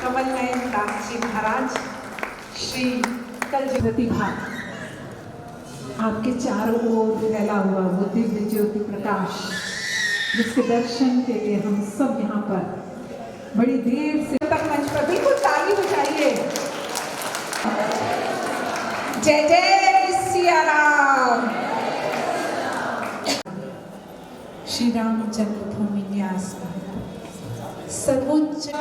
कमल नयन दास जी महाराज, श्री कलजी प्रतिभा, आपके चारों ओर फैला हुआ वो दिव्य ज्योति प्रकाश, जिसके दर्शन के लिए हम सब यहाँ पर बड़ी देर से तक मंच पर बिल्कुल ताली बजाइए। जय जय सिया राम। श्री राम जन्मभूमि न्यास सर्वोच्च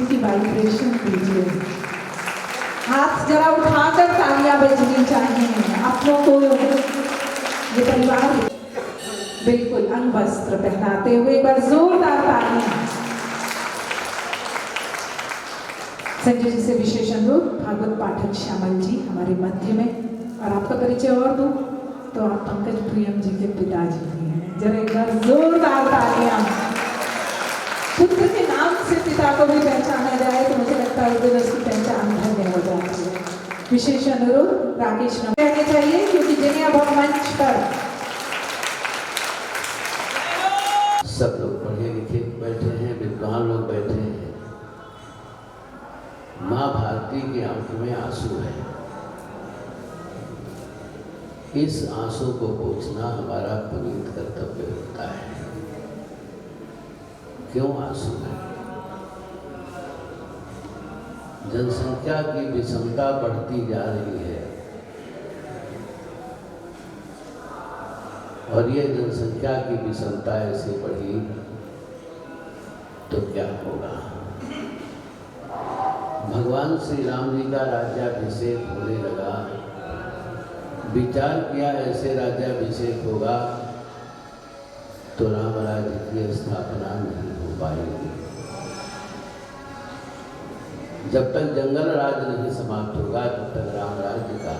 की वाइब्रेशन दीजिए। हाथ जरा उठाकर तालियां बजनी चाहिए अपनों को। ये परिवार बिल्कुल अंग वस्त्र पहनाते हुए एक बार जोरदार तालियां। संजय जी से विशेष अनुरोध, भागवत पाठक श्यामल जी हमारे मध्य में। और आपका परिचय और दूं तो आप पंकज प्रियम जी के पिताजी भी हैं। जरा एक बार जोरदार तालियां। पुत्र के नाम से पिता को भी पहचाना जाए तो मुझे लगता है उस दिन उसकी पहचान धन्य हो जाती है। विशेष अनुरोध राकेश कहने चाहिए, क्योंकि जिन्हें अब हम मंच पर सब लोग पढ़े लिखे बैठे हैं, विद्वान लोग बैठे हैं। माँ भारती की आंख में आंसू है। इस आंसू को पोंछना हमारा पुनीत कर्तव्य होता है। क्यों आंसू है? जनसंख्या की विषमता बढ़ती जा रही है और ये जनसंख्या की विषमता ऐसे बढ़ी तो क्या होगा? भगवान श्री राम जी का राज्याभिषेक होने लगा। विचार किया ऐसे राज्याभिषेक होगा तो राम राज्य की स्थापना नहीं हो पाएगी। जब तक जंगल राज नहीं समाप्त होगा तब तक राम राज्य का।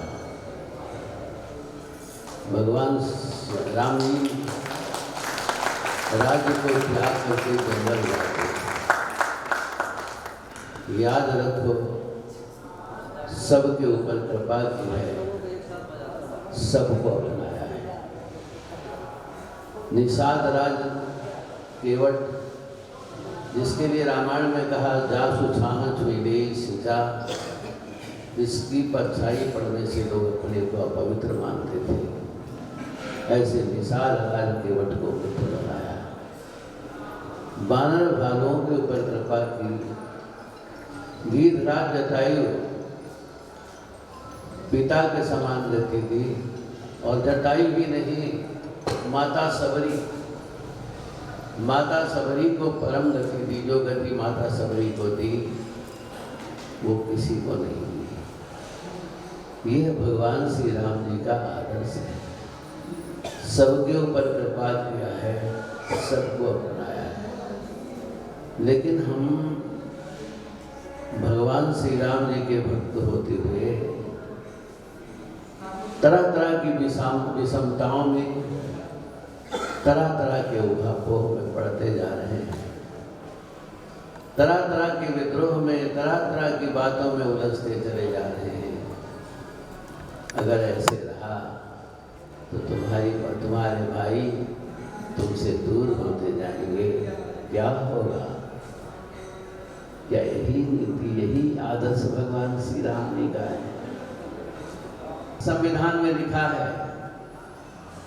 भगवान राम जी राज्य को त्याग करके जंगल जाते। याद रखो, सबके ऊपर कृपा की है, सबको अपनाया है। निषाद राज केवट, जिसके लिए रामायण में कहा जासु छाह छुईले सिंचा, इसकी परछाई पड़ने से लोग अपने को अपवित्र मानते थे। ऐसे निषाद राज केवट को मित्र बनाया। वानर भागों के ऊपर कृपा की। गीधराज जटायु पिता के समान गति थी, और जटायु भी नहीं, माता सबरी, माता सबरी को परम गति दी। जो गति माता सबरी को दी वो किसी को नहीं दी। यह भगवान श्री राम जी का आदर्श है। सबके ऊपर कृपा किया है, सबको अपनाया है। लेकिन हम भगवान श्री राम जी के भक्त होते हुए तरह तरह की विषमताओं में, तरह तरह के उहापोह में पड़ते जा रहे हैं। तरह तरह के विद्रोह में, तरह तरह की बातों में उलझते चले जा रहे हैं। अगर ऐसे रहा तो तुम्हारे भाई तुमसे दूर होते जाएंगे। क्या होगा? क्या यही नीति, यही आदर्श भगवान श्री राम जी का है? संविधान में लिखा है,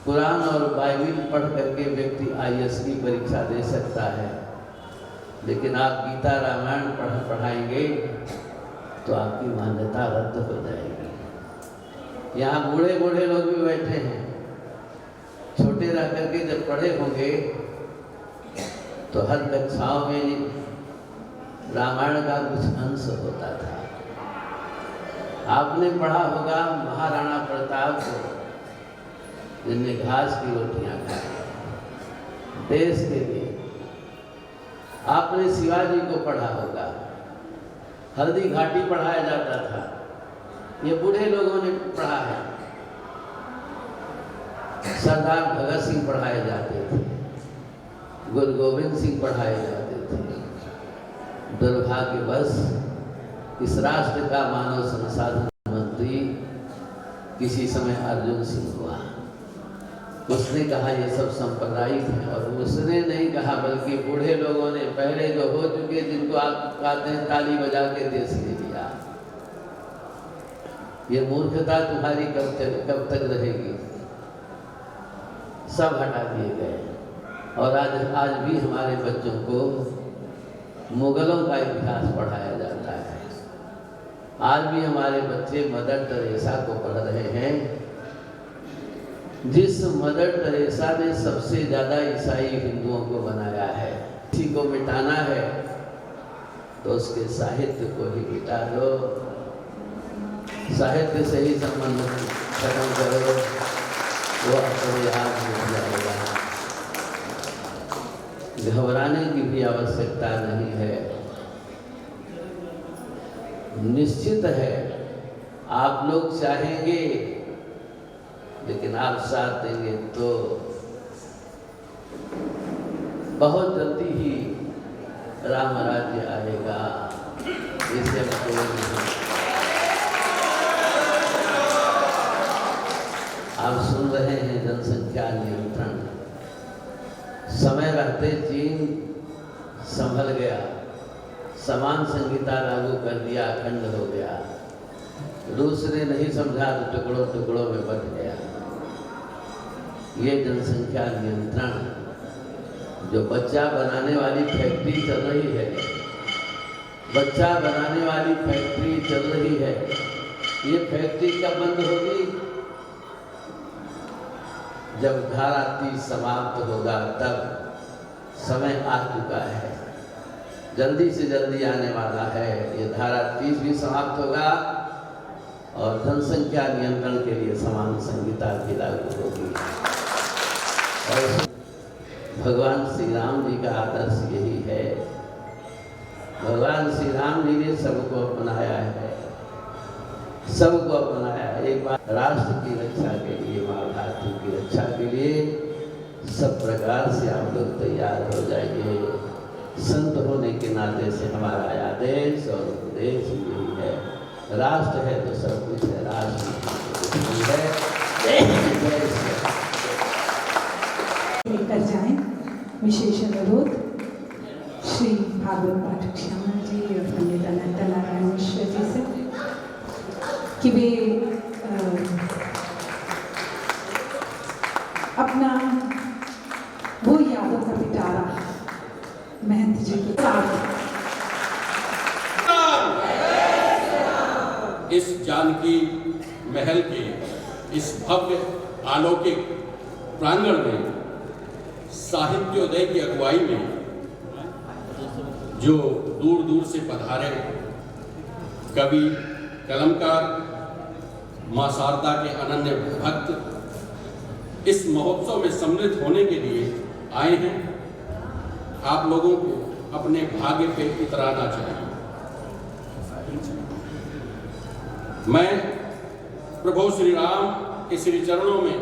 कुरान और बाइबिल पढ़ करके व्यक्ति IAS की परीक्षा दे सकता है, लेकिन आप गीता रामायण पढ़ाएंगे तो आपकी मान्यता रद्द हो जाएगी। यहाँ बूढ़े बूढ़े लोग भी बैठे हैं। छोटे रह करके जब पढ़े होंगे तो हर कक्षाओं में रामायण का कुछ अंश होता था। आपने पढ़ा होगा महाराणा प्रताप को, जिनने घास की रोटियां खाई देश के लिए। आपने शिवाजी को पढ़ा होगा, हल्दी घाटी पढ़ाया जाता था। ये बूढ़े लोगों ने पढ़ा है। सरदार भगत सिंह पढ़ाए जाते थे, गुरु गोविंद सिंह पढ़ाए जाते थे। दुर्भाग्यवश इस राष्ट्र का मानव संसाधन मंत्री किसी समय अर्जुन सिंह हुआ। उसने कहा ये सब सांप्रदायिक है, और उसने नहीं कहा बल्कि बूढ़े लोगों ने, पहले जो हो चुके, जिनको आप कहते हैं ताली बजा के देश ले लिया। ये मूर्खता तुम्हारी कब तक रहेगी? सब हटा दिए गए। और आज भी हमारे बच्चों को मुगलों का इतिहास पढ़ाया जाता है। आज भी हमारे बच्चे मदर टेरेसा को पढ़ रहे हैं, जिस मदर टेरेसा ने सबसे ज्यादा ईसाई हिंदुओं को बनाया है। किसी को मिटाना है तो उसके साहित्य को ही मिटा दो, साहित्य से ही संबंध खत्म करो, वो आपको याद नहीं जाएगा। घबराने की भी आवश्यकता नहीं है। निश्चित है आप लोग चाहेंगे, लेकिन आप साथ देंगे तो बहुत जल्दी ही राम राज्य आएगा। इसे आप सुन रहे हैं जनसंख्या नियंत्रण। समय रहते चीन संभल गया, समान संहिता लागू कर दिया, अखंड हो गया। रूस ने नहीं समझा तो टुकड़ों टुकड़ों में बट गया। ये जनसंख्या नियंत्रण जो बच्चा बनाने वाली फैक्ट्री चल रही है, बच्चा बनाने वाली फैक्ट्री चल रही है, ये फैक्ट्री कब बंद होगी? जब धारा 30 समाप्त होगा, तब समय आ चुका है, जल्दी से जल्दी आने वाला है। ये धारा 30 भी समाप्त होगा और जनसंख्या नियंत्रण के लिए समान संहिता भी लागू होगी। और भगवान श्री राम जी का आदर्श यही है। भगवान श्री राम जी ने सबको अपनाया है, सबको अपनाया। एक बार राष्ट्र की रक्षा के लिए, माँ भारती की रक्षा के लिए सब प्रकार से आप लोग तैयार हो जाइए। संत होने के नाते से हमारा आदेश और उपदेश यही है। राष्ट्र है तो सब कुछ है, राष्ट्र लेकर जाएं। विशेष अनुरोध श्री भागवत पाठक श्यामा जी और पंडित अनंत नारायण मिश्र जी से कि वे अपना वो यादों का पिटारा महंत जी के साथ इस जानकी महल के इस भव्य अलौकिक प्रांगण में साहित्योदय की अगुवाई में जो दूर दूर से पधारे कवि, कलमकार, मां शारदा के अनन्य भक्त इस महोत्सव में सम्मिलित होने के लिए आए हैं, आप लोगों को अपने भाग्य पे उतराना चाहिए। मैं प्रभु श्री राम के श्री चरणों में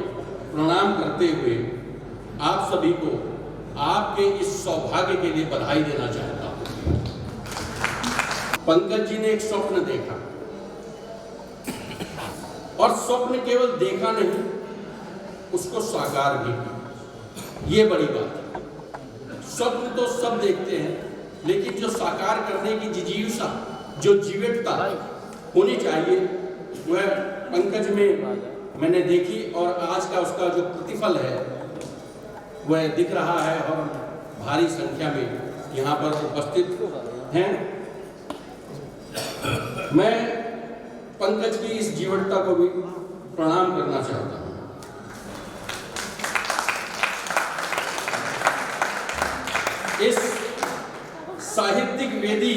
प्रणाम करते हुए आप सभी को आपके इस सौभाग्य के लिए बधाई देना चाहता हूं। पंकज जी ने एक स्वप्न देखा और स्वप्न केवल देखा नहीं, उसको साकार भी किया। ये बड़ी बात है। स्वप्न तो सब देखते हैं, लेकिन जो साकार करने की जिजीविषा, जो जीवटता होनी चाहिए, वह पंकज में मैंने देखी और आज का उसका जो प्रतिफल है वह दिख रहा है और भारी संख्या में यहाँ पर उपस्थित हैं। मैं पंकज की इस जीवटता को भी प्रणाम करना चाहता हूँ। इस साहित्यिक वेदी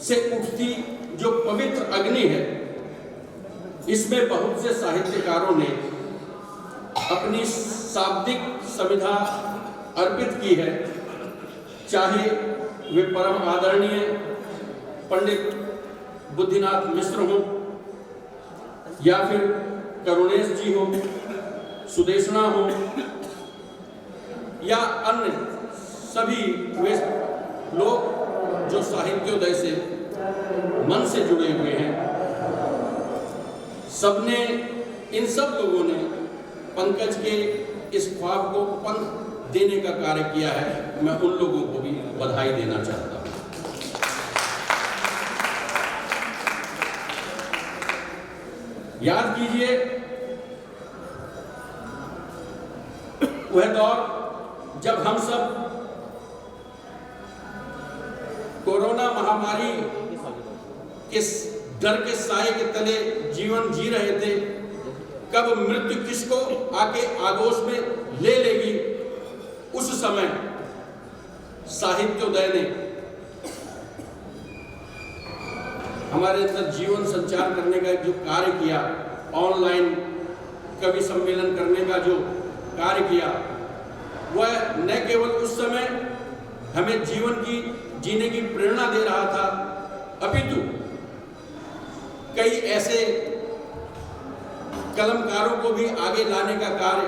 से उठती जो पवित्र अग्नि है, इसमें बहुत से साहित्यकारों ने अपनी शाब्दिक समिधा अर्पित की है, चाहे वे परम आदरणीय पंडित बुद्धिनाथ मिश्र हो या फिर करुणेश जी हो, सुदेशना हो या अन्य सभी वे लोग जो साहित्योदय से मन से जुड़े हुए हैं। सबने, इन सब लोगों ने पंकज के इस ख्वाब को पंख देने का कार्य किया है। मैं उन लोगों को भी बधाई देना चाहता हूं। याद कीजिए वह दौर जब हम सब कोरोना महामारी के डर के साए के तले जीवन जी रहे थे। कब मृत्यु किसको आके आगोश में ले लेगी, उस समय साहित्योदय ने हमारे अंदर जीवन संचार करने का जो कार्य किया, ऑनलाइन कवि सम्मेलन करने का जो कार्य किया, वह न केवल उस समय हमें जीवन की जीने की प्रेरणा दे रहा था, अपितु कई ऐसे कलमकारों को भी आगे लाने का कार्य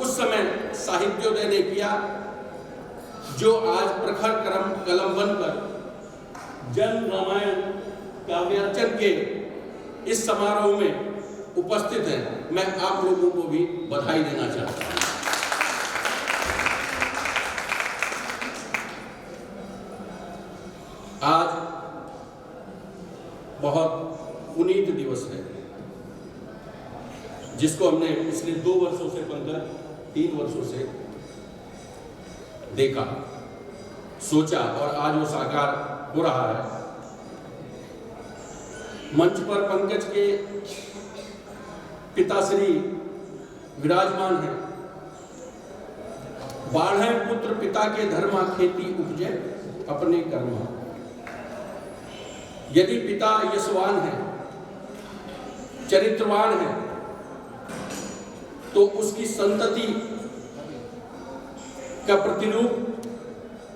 उस समय साहित्योदय ने किया, जो आज प्रखर कलम बनकर जन रामायण काव्यार्चन के इस समारोह में उपस्थित हैं। मैं आप लोगों को भी बधाई देना चाहता हूं। आज बहुत पुनीत दिवस है, जिसको हमने पिछले 2 वर्षों से बनकर 3 वर्षों से देखा, सोचा और आज वो साकार हो रहा है। मंच पर पंकज के पिताश्री विराजमान हैं। बाढ़े पुत्र पिता के धर्मा, खेती उपजे अपने कर्मा। यदि पिता यशवान है, चरित्रवान है, तो उसकी संतति का प्रतिरूप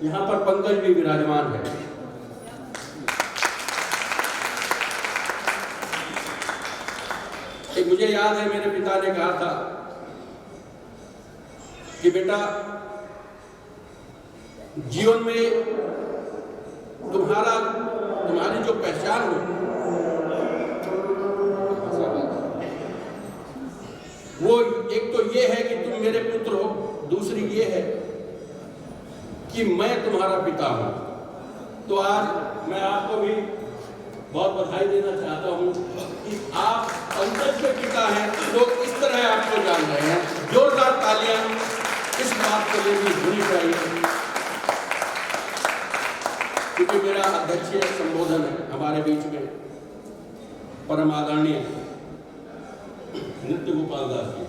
यहां पर पंकज भी विराजमान है। मुझे याद है, मेरे पिता ने कहा था कि बेटा, जीवन में तुम्हारी जो पहचान हो, वो एक तो ये है कि तुम मेरे पुत्र हो, दूसरी ये है कि मैं तुम्हारा पिता हूं। तो आज मैं आपको भी बहुत बधाई देना चाहता हूं कि आप पंकज के पिता हैं, लोग इस तरह आपको जान रहे हैं। जोरदार तालियां इस बात के लिए भी होनी चाहिए, क्योंकि मेरा अध्यक्षीय संबोधन है हमारे बीच में परम आदरणीय नृत्य गोपाल दास जी,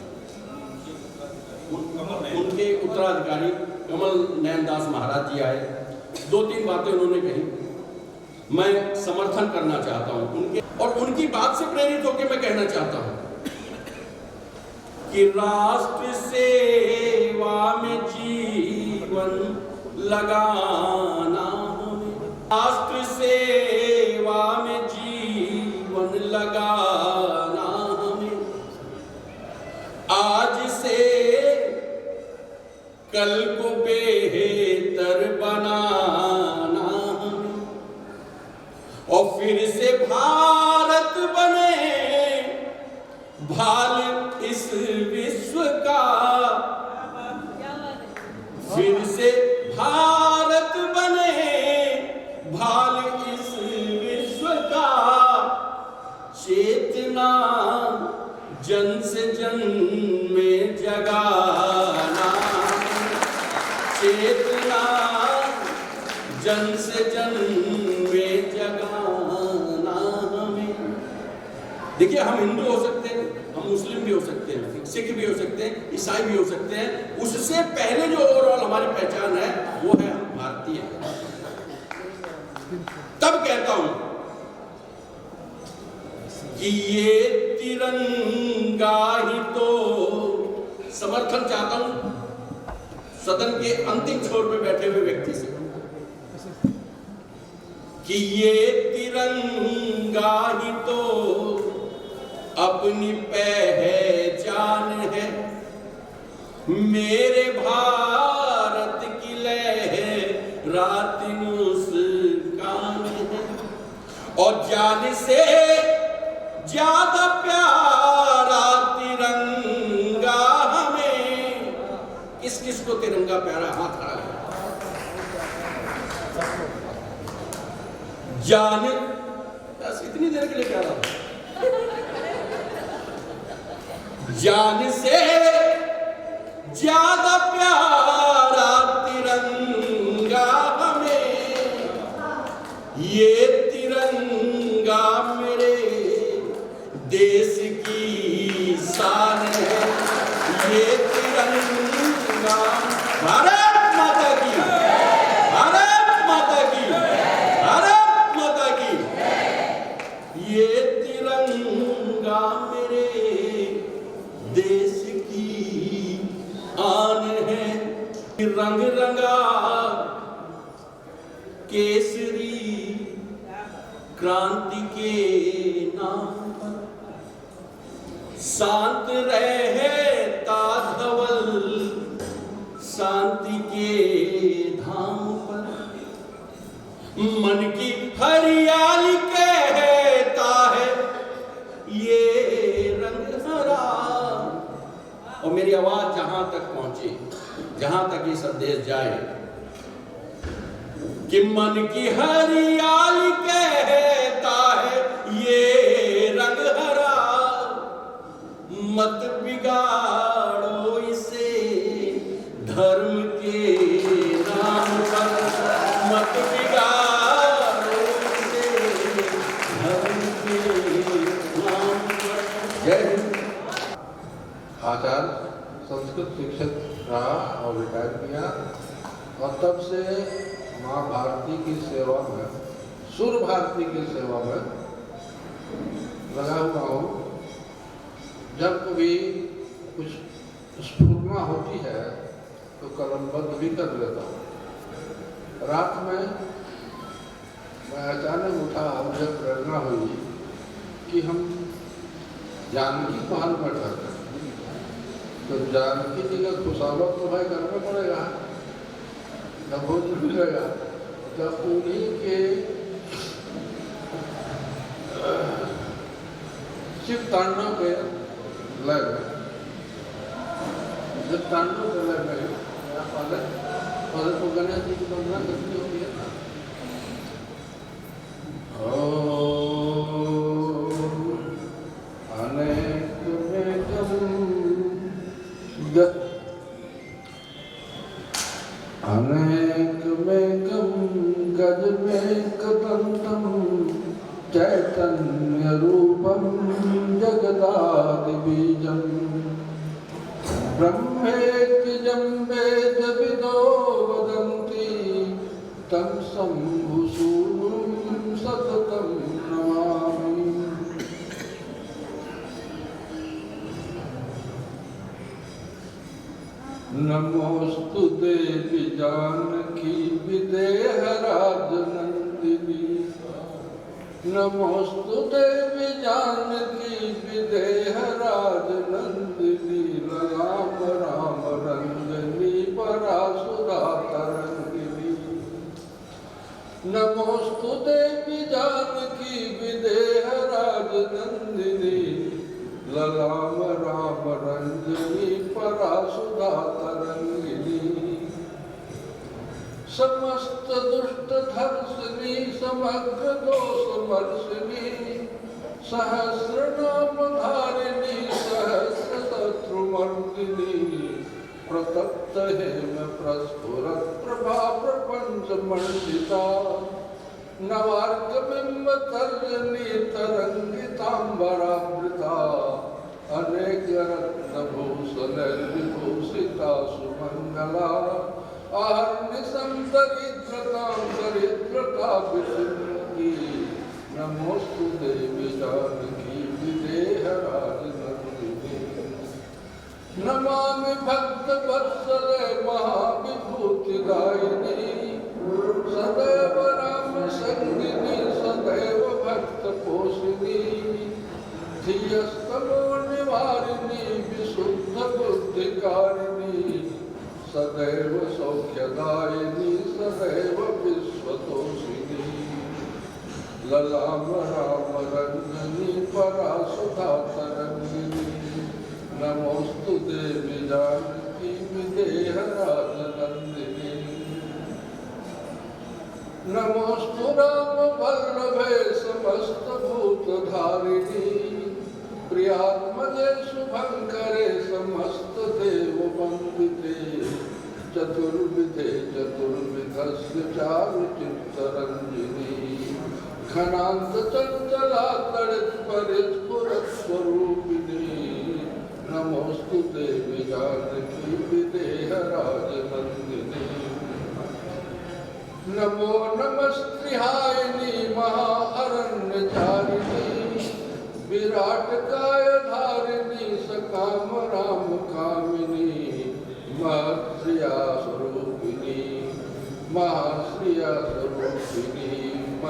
उनके उत्तराधिकारी कमल नयन दास महाराज जी आए। 2-3 बातें उन्होंने कही, मैं समर्थन करना चाहता हूं उनके, और उनकी बात से प्रेरित होकर मैं कहना चाहता हूं कि राष्ट्र सेवा में जीवन लगाना, राष्ट्र सेवा में जीवन लगाना, हमें आज से कल को बेहतर बनाना, हमें और फिर से भारत बने भाल इस विश्व का, फिर से भारत बने भाल इस विश्व का, चेतना जन से जन में जगाना, चेतना जन से जन में जगाना हमें। देखिए, हम हिंदू हो सकते हैं, हम मुस्लिम भी हो सकते हैं, सिख भी हो सकते हैं, ईसाई भी हो सकते हैं। उससे पहले जो ओवरऑल हमारी पहचान है वो है हम भारतीय हैं। तब कहता हूं कि ये तिरंगा ही तो, समर्थन चाहता हूं सदन के अंतिम छोर पे बैठे हुए व्यक्ति से, कि ये तिरंगा ही तो अपनी पहचान है, मेरे भारत की लहराती मुस्कान है, और जान से ज्यादा प्यारा तिरंगा हमें। किस किस को तिरंगा प्यारा? हाथ खड़ा है। जान, बस इतनी देर के लिए प्यारा, जान से ज्यादा प्यारा तिरंगा हमें, ये तिरंगा मेरे देश की शान है, ये तिरंगा। भारत माता की, भारत माता की, भारत माता की। ये तिरंगा मेरे देश की आन है, रंग रंगा केसरी क्रांति के नाम पर, शांत रहता धवल शांति के धाम पर, मन की हरियाली कहता है ये रंग हरा। और मेरी आवाज जहां तक पहुंचे, जहां तक ये संदेश जाए कि मन की हरियाली कहता है ये रंग हरा, मत बिगाड़ो इसे धर्म के नाम पर, मत बिगाड़ो इसे धर्म के नाम पर। जय हिंद। आचार्य संस्कृत शिक्षक रहा और रिटायर किया और तब से माँ भारती की सेवा में, सुर भारती की सेवा में लगा हुआ हूँ। जब कभी कुछ स्फुरमा होती है तो कलमबद्ध भी कर लेता हूँ। रात में मैं अचानक उठा, मुझे प्रेरणा हुई कि हम जानकी महल में ठहरे, तो जानकी जी का खुशालो तो भाई करना पड़ेगा, जब हो मिलेगा। जब उन्हीं के शिव तांडव के लय में, शिव तांडव के लय में पहले तो गणेश जी की वंदना करनी होती है ना। अनेक मेघम गज मेघदंतम चैतन्य रूपम जगदादि बीजम ब्रह्मेति जम्बेत विदो वदन्ति तं शम्भुसूनुं सततं नमामि। नमोस्तु देवी जानकी विदेहराजनन्दिनी, नमोस्तु देवी जानकी विदेहराजनन्दिनी, राम राम रंजनी परासुरा तरंगिनी। नमोस्तु देवी जानकी विदेहराजनन्दिनी, ललाम राम रंजनी परासुधा तरंगिनी। समस्त दुष्ट धर्षिणी समग्र दोष वर्षिणी, सहस्र नाम धारिणी सहस्र शत्रुमर्दिनी, प्रतप्त हेम प्रस्फुरत प्रभा प्रपंच मंडिता, नवार्क बिंब तर्जनी तरंगितांबरावृता, अनेक रत्न भूषण विभूषिता सुमंगला, आहर्निशं दरिद्रतां दरिद्रता विसृजति। नमोस्तु देवी जानकी विदेहराजनन्दिनी, नमामि भक्तवत्सले महाविभूतिदायिनी, सदैव राम संगिनी सदैव भक्त पोषिणी, धियस्तमो निवारिणी विशुद्ध बुद्धिकारिणी, सदैव सौख्यदायिनी सदैव विश्वतोषिणी, ललाम राम रंजनी परासुधा तरंगिनी। नमोस्तु देवी जानकी विदेहराजनन्दिनी, नमोस्तु राम वल्लभे समस्त भूतधारिणी, प्रियात्मजे शुभंकरे समस्त देव वंदिते, चतुर्विधे चतुर्विधस्य चारुचित्तरंजिनी, घनांत चंचला तड़ित परिस्फुरत स्वरूपिणी। नमोस्तु देवी जानकी विदेहराजनन्दिनी, नमो नमस्त्रिहायिनी महाअरण्यचारिणी,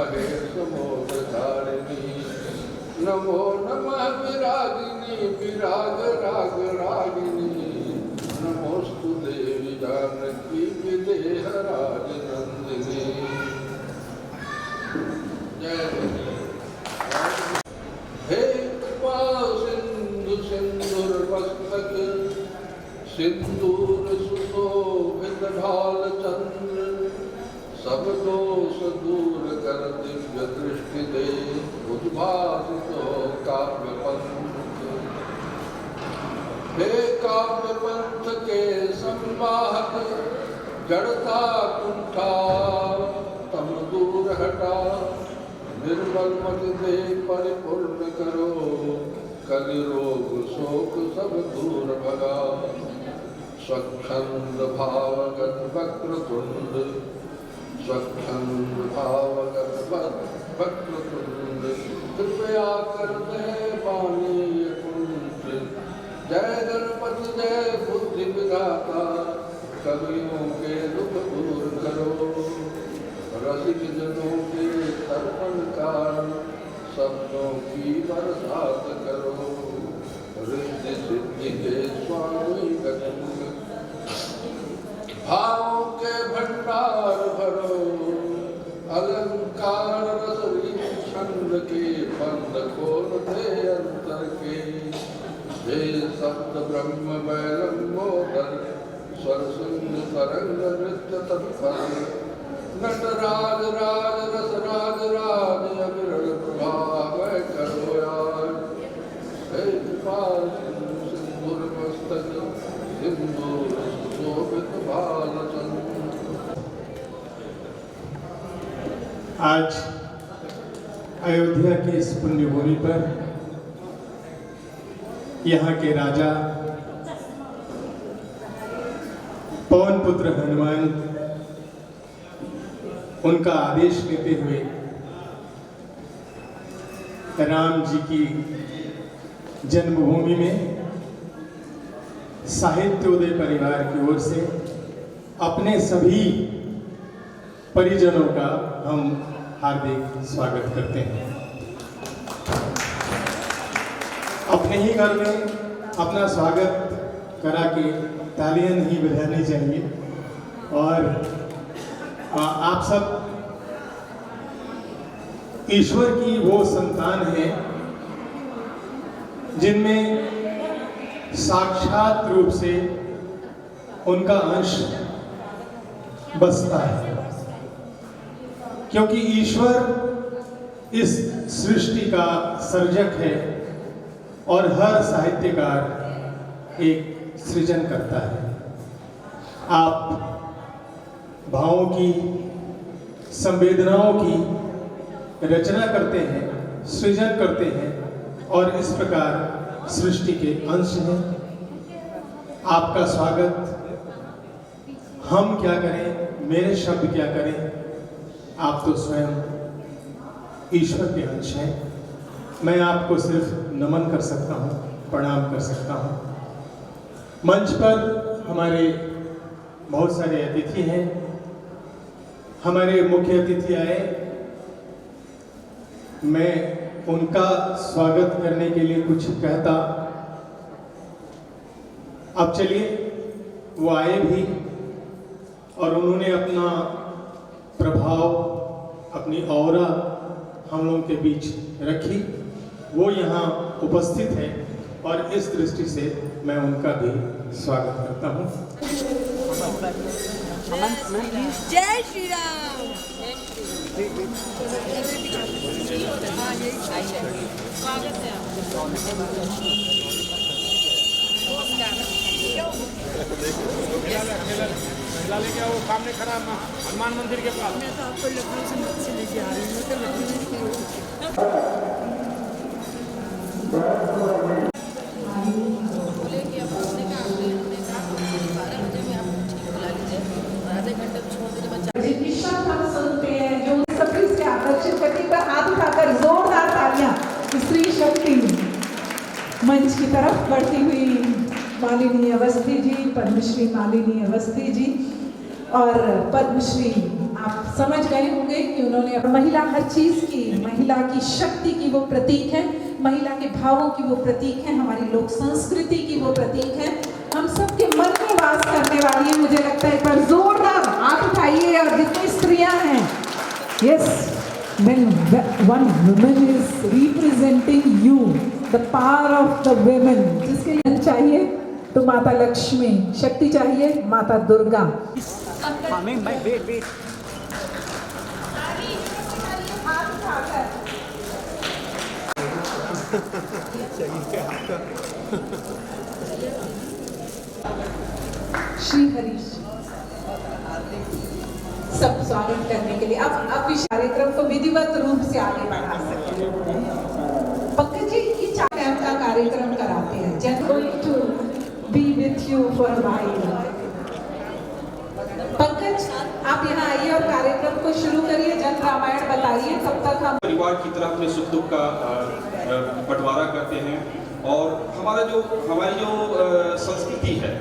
महेश मोदधारिणी नमो नमः विरागिनी विराग राग रागिनी नमोस्तु देवी जानकी विदेह राजनंदिनी। जय हे कृपा सिंधु सिंदूर मस्तक सिंदूर सुशोभित ढाल चंद्र सब दोष दूर कर दिव्य दृष्टि दे उद्भासित हो काव्य पंथ। हे काव्य पंथ के संवाहक जड़ता कुंठा तम दूर हटा निर्मल मति दे परिपूर्ण करो कलि रोग शोक सब दूर भगा। स्वच्छंद भावगत वक्रतुंड स्वच्छंद भावगत वक्रतुंड कृपया कर दे वाणी कुंठ। जय गणपति जय बुद्धि विधाता कवियों के दुख दूर करो। रसिक जनों के तर्पण कारण शब्दों की बरसात करो। रिद्धि सिद्धि के स्वामी गजमुख भावों के भंडार भरो। अलंकार रसरी छंद के बंद खोल दे अंतर के। हे सप्त ब्रह्म बैलंबोदर स्वर सिंह तरंग नृत्य तत्पर नटराज राज रस राज राज अविरल प्रभाव करो यार। हे कृपा सिंधुर मस्तक सिंदूर सुशोभित भालचंद्र। आज अयोध्या की इस पुण्य भूमि पर यहाँ के राजा पवन पुत्र हनुमान उनका आदेश लेते हुए राम जी की जन्मभूमि में साहित्योदय परिवार की ओर से अपने सभी परिजनों का हम हार्दिक स्वागत करते हैं। अपने ही घर में अपना स्वागत करा के तालियां नहीं बजानी चाहिए। और आप सब ईश्वर की वो संतान है जिनमें साक्षात रूप से उनका अंश बसता है, क्योंकि ईश्वर इस सृष्टि का सर्जक है और हर साहित्यकार एक सृजन करता है। आप भावों की, संवेदनाओं की रचना करते हैं, सृजन करते हैं और इस प्रकार सृष्टि के अंश हैं। आपका स्वागत हम क्या करें, मेरे शब्द क्या करें, आप तो स्वयं ईश्वर के अंश हैं। मैं आपको सिर्फ नमन कर सकता हूँ, प्रणाम कर सकता हूँ। मंच पर हमारे बहुत सारे अतिथि हैं। हमारे मुख्य अतिथि आए, मैं उनका स्वागत करने के लिए कुछ कहता। अब चलिए, वो आए भी और उन्होंने अपना प्रभाव, अपनी औरा हम लोगों के बीच रखी। वो यहाँ उपस्थित है और इस दृष्टि से मैं उनका भी स्वागत करता हूँ। जय श्री राम। स्वागत है क्या वो सामने खड़ा हनुमान मंदिर के पास। मैं तो आपको लखनऊ से लेके आ रही हूँ, तो लखनऊ बोले कि अब उसने कहा हमने कहा 12 बजे में आप ठीक बुला लीजिए और आधे घंटे में छोड़ दीजिए। बच्चा जिनकी शब्द हम सुनते हैं जो सभी से आकर्षित करती पर हाथ उठाकर जोरदार तालियां स्त्री शक्ति मंच की तरफ बढ़ती हुई मालिनी अवस्थी जी, पद्मश्री मालिनी अवस्थी जी और पद्मश्री आप समझ गए होंगे कि उन्होंने महिला हर चीज की, महिला की शक्ति की वो प्रतीक है, महिला के भावों की वो प्रतीक है, हमारी लोक संस्कृति की वो प्रतीक है, हम सबके मन में वास करने वाली है। मुझे लगता है एक बार जोरदार हाथ उठाइए और जितनी स्त्रियां हैं, yes, when one woman is representing you, the power of the women, जिसके लिए चाहिए तो माता लक्ष्मी, शक्ति चाहिए माता दुर्गा। श्री हरीश सब स्वागत करने के लिए अब इस कार्यक्रम को विधिवत रूप से आगे बढ़ा सकते हैं। पंकज जी ये 4 कैंप का कार्यक्रम कराते हैं, just going to be with you for a while. Pankaj आप यहाँ आइए और कार्यक्रम को शुरू करिए, जन रामायण बताइए, तब तक हम परिवार की तरह अपने सुख दुख का बंटवारा करते हैं। और हमारी जो संस्कृति है,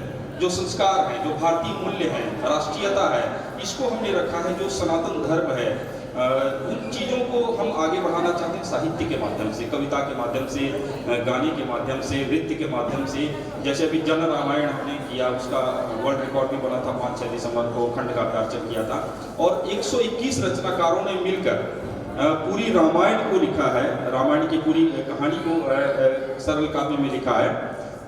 जो संस्कार है, जो भारतीय मूल्य है, राष्ट्रीयता है, इसको हमने रखा है, जो सनातन धर्म है, उन चीज़ों को हम आगे बढ़ाना चाहते हैं साहित्य के माध्यम से, कविता के माध्यम से, गाने के माध्यम से, नृत्य के माध्यम से। जैसे अभी जन रामायण हमने किया, उसका वर्ल्ड रिकॉर्ड भी बना था, 5-6 दिसंबर को खंड का अर्चन किया था, और 121 रचनाकारों ने मिलकर पूरी रामायण को लिखा है, रामायण की पूरी कहानी को सरल काव्य में लिखा है।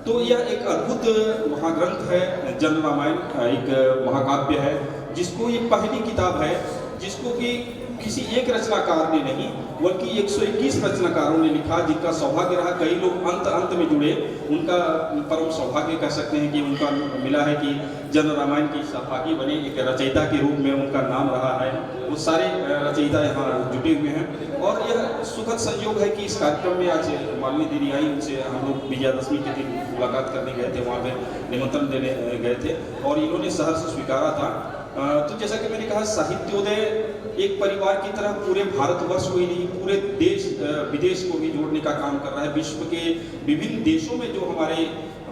तो यह एक अद्भुत महाग्रंथ है, जन रामायण एक महाकाव्य है, जिसको ये पहली किताब है जिसको कि किसी एक रचनाकार ने नहीं बल्कि 121 रचनाकारों ने लिखा, जिनका सौभाग्य रहा। कई लोग अंत में जुड़े, उनका परम सौभाग्य कह सकते हैं कि उनका मिला है कि जन रामायण की सहभागी बने, एक रचयिता के रूप में उनका नाम रहा है। वो सारे रचयिता यहाँ जुटे हुए हैं और यह सुखद संयोग है कि इस कार्यक्रम में आज माननीय दीदी आई, उनसे हम लोग विजयादशमी के दिन मुलाकात करने गए थे, वहाँ पे निमंत्रण देने गए थे और इन्होंने सहर्ष स्वीकारा था। तो जैसा कि मैंने कहा, साहित्योदय एक परिवार की तरह पूरे भारतवर्ष को ही नहीं, पूरे देश विदेश को भी जोड़ने का काम कर रहा है। विश्व के विभिन्न देशों में जो हमारे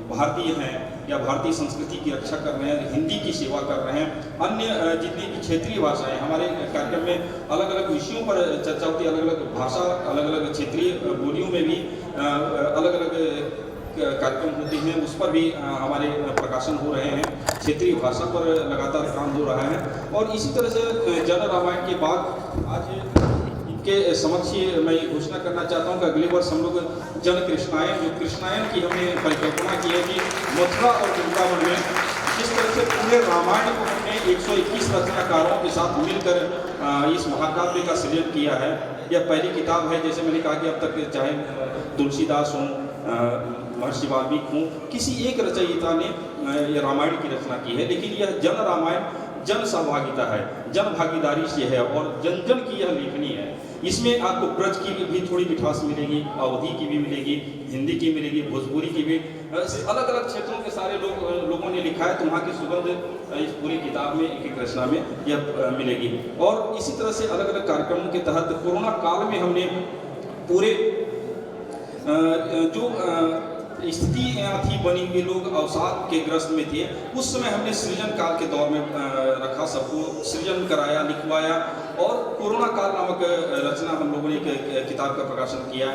भारतीय हैं या भारतीय संस्कृति की रक्षा कर रहे हैं, हिंदी की सेवा कर रहे हैं, अन्य जितनी भी क्षेत्रीय भाषाएं, हमारे कार्यक्रम में अलग अलग विषयों पर चर्चा होती है, अलग अलग भाषा, अलग अलग क्षेत्रीय बोलियों में भी अलग अलग कार्यक्रम होते हैं, उस पर भी हमारे प्रकाशन हो रहे हैं, क्षेत्रीय भाषा पर लगातार काम हो रहा है। और इसी तरह से जन रामायण के बाद आज इनके समक्ष मैं ये घोषणा करना चाहता हूँ कि अगले वर्ष हम लोग जन कृष्णायन, जो कृष्णायन की हमने परिकल्पना की है कि मथुरा और वृंदावन में जिस तरह से पूरे रामायण को हमने 121 रचनाकारों के साथ मिलकर इस महाकाव्य का सृजन किया है। यह पहली किताब है। जैसे मैंने कहा कि अब तक चाहे तुलसीदास हों, महर्षि वाल्मीकि हों, किसी एक रचयिता ने यह रामायण की रचना की है, लेकिन यह जन रामायण जन सहभागिता है, जन भागीदारी से है और जन जन की यह लेखनी है। इसमें आपको ब्रज की भी थोड़ी मिठास मिलेगी, अवधी की भी मिलेगी, हिंदी की मिलेगी, भोजपुरी की भी, अलग अलग क्षेत्रों के सारे लोगों ने लिखा है, तो वहाँ की सुगंध इस पूरी किताब में, एक एक रचना में यह मिलेगी। और इसी तरह से अलग अलग कार्यक्रमों के तहत कोरोना काल में हमने पूरे जो स्थिति थी बनी हुई, लोग अवसाद के ग्रस्त में थे, उस समय हमने सृजन काल के दौर में रखा, सबको सृजन कराया, लिखवाया और कोरोना काल नामक रचना हम लोगों ने एक किताब का प्रकाशन किया।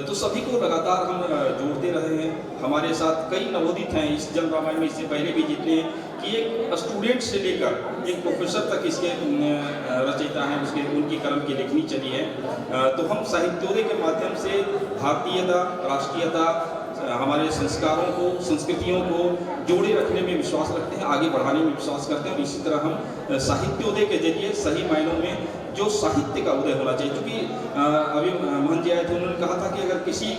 तो सभी को लगातार हम जोड़ते रहे हैं। हमारे साथ कई नवोदित हैं इस जन रामायण में, इससे पहले भी जितने कि एक स्टूडेंट से लेकर एक प्रोफेसर तक इसके रचयिता हैं, उसके उनकी कलम की लेखनी चली है। तो हम साहित्योदय के माध्यम से भारतीयता, राष्ट्रीयता, हमारे संस्कारों को, संस्कृतियों को जोड़े रखने में विश्वास रखते हैं, आगे बढ़ाने में विश्वास करते हैं। और इसी तरह हम साहित्योदय के जरिए सही मायनों में जो साहित्य का उदय होना चाहिए, क्योंकि अभी मोहन जी आए थे, उन्होंने कहा था कि अगर किसी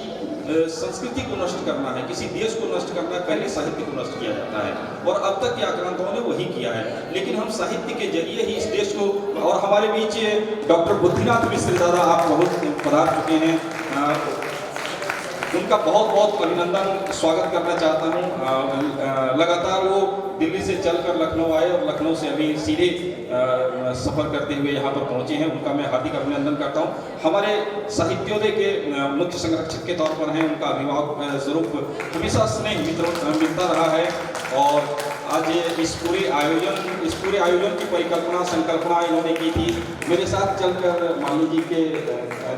संस्कृति को नष्ट करना है, किसी देश को नष्ट करना है, पहले साहित्य को नष्ट किया जाता है। और अब तक के आक्रांताओं ने वही किया है, लेकिन हम साहित्य के जरिए ही इस देश को। और हमारे बीच डॉक्टर बुद्धिनाथ मिश्र दादा आप बहुत पधार चुके हैं, उनका बहुत बहुत अभिनंदन, स्वागत करना चाहता हूं। लगातार वो दिल्ली से चलकर लखनऊ आए और लखनऊ से अभी सीधे सफ़र करते हुए यहाँ पर पहुँचे हैं, उनका मैं हार्दिक अभिनंदन करता हूँ। हमारे साहित्योदय के मुख्य संरक्षक के तौर पर हैं, उनका अभिभावक स्वरूप हमेशा स्नेह मिलता रहा है और आज इस पूरे आयोजन की परिकल्पना संकल्पना इन्होंने की थी। मेरे साथ चलकर माली जी के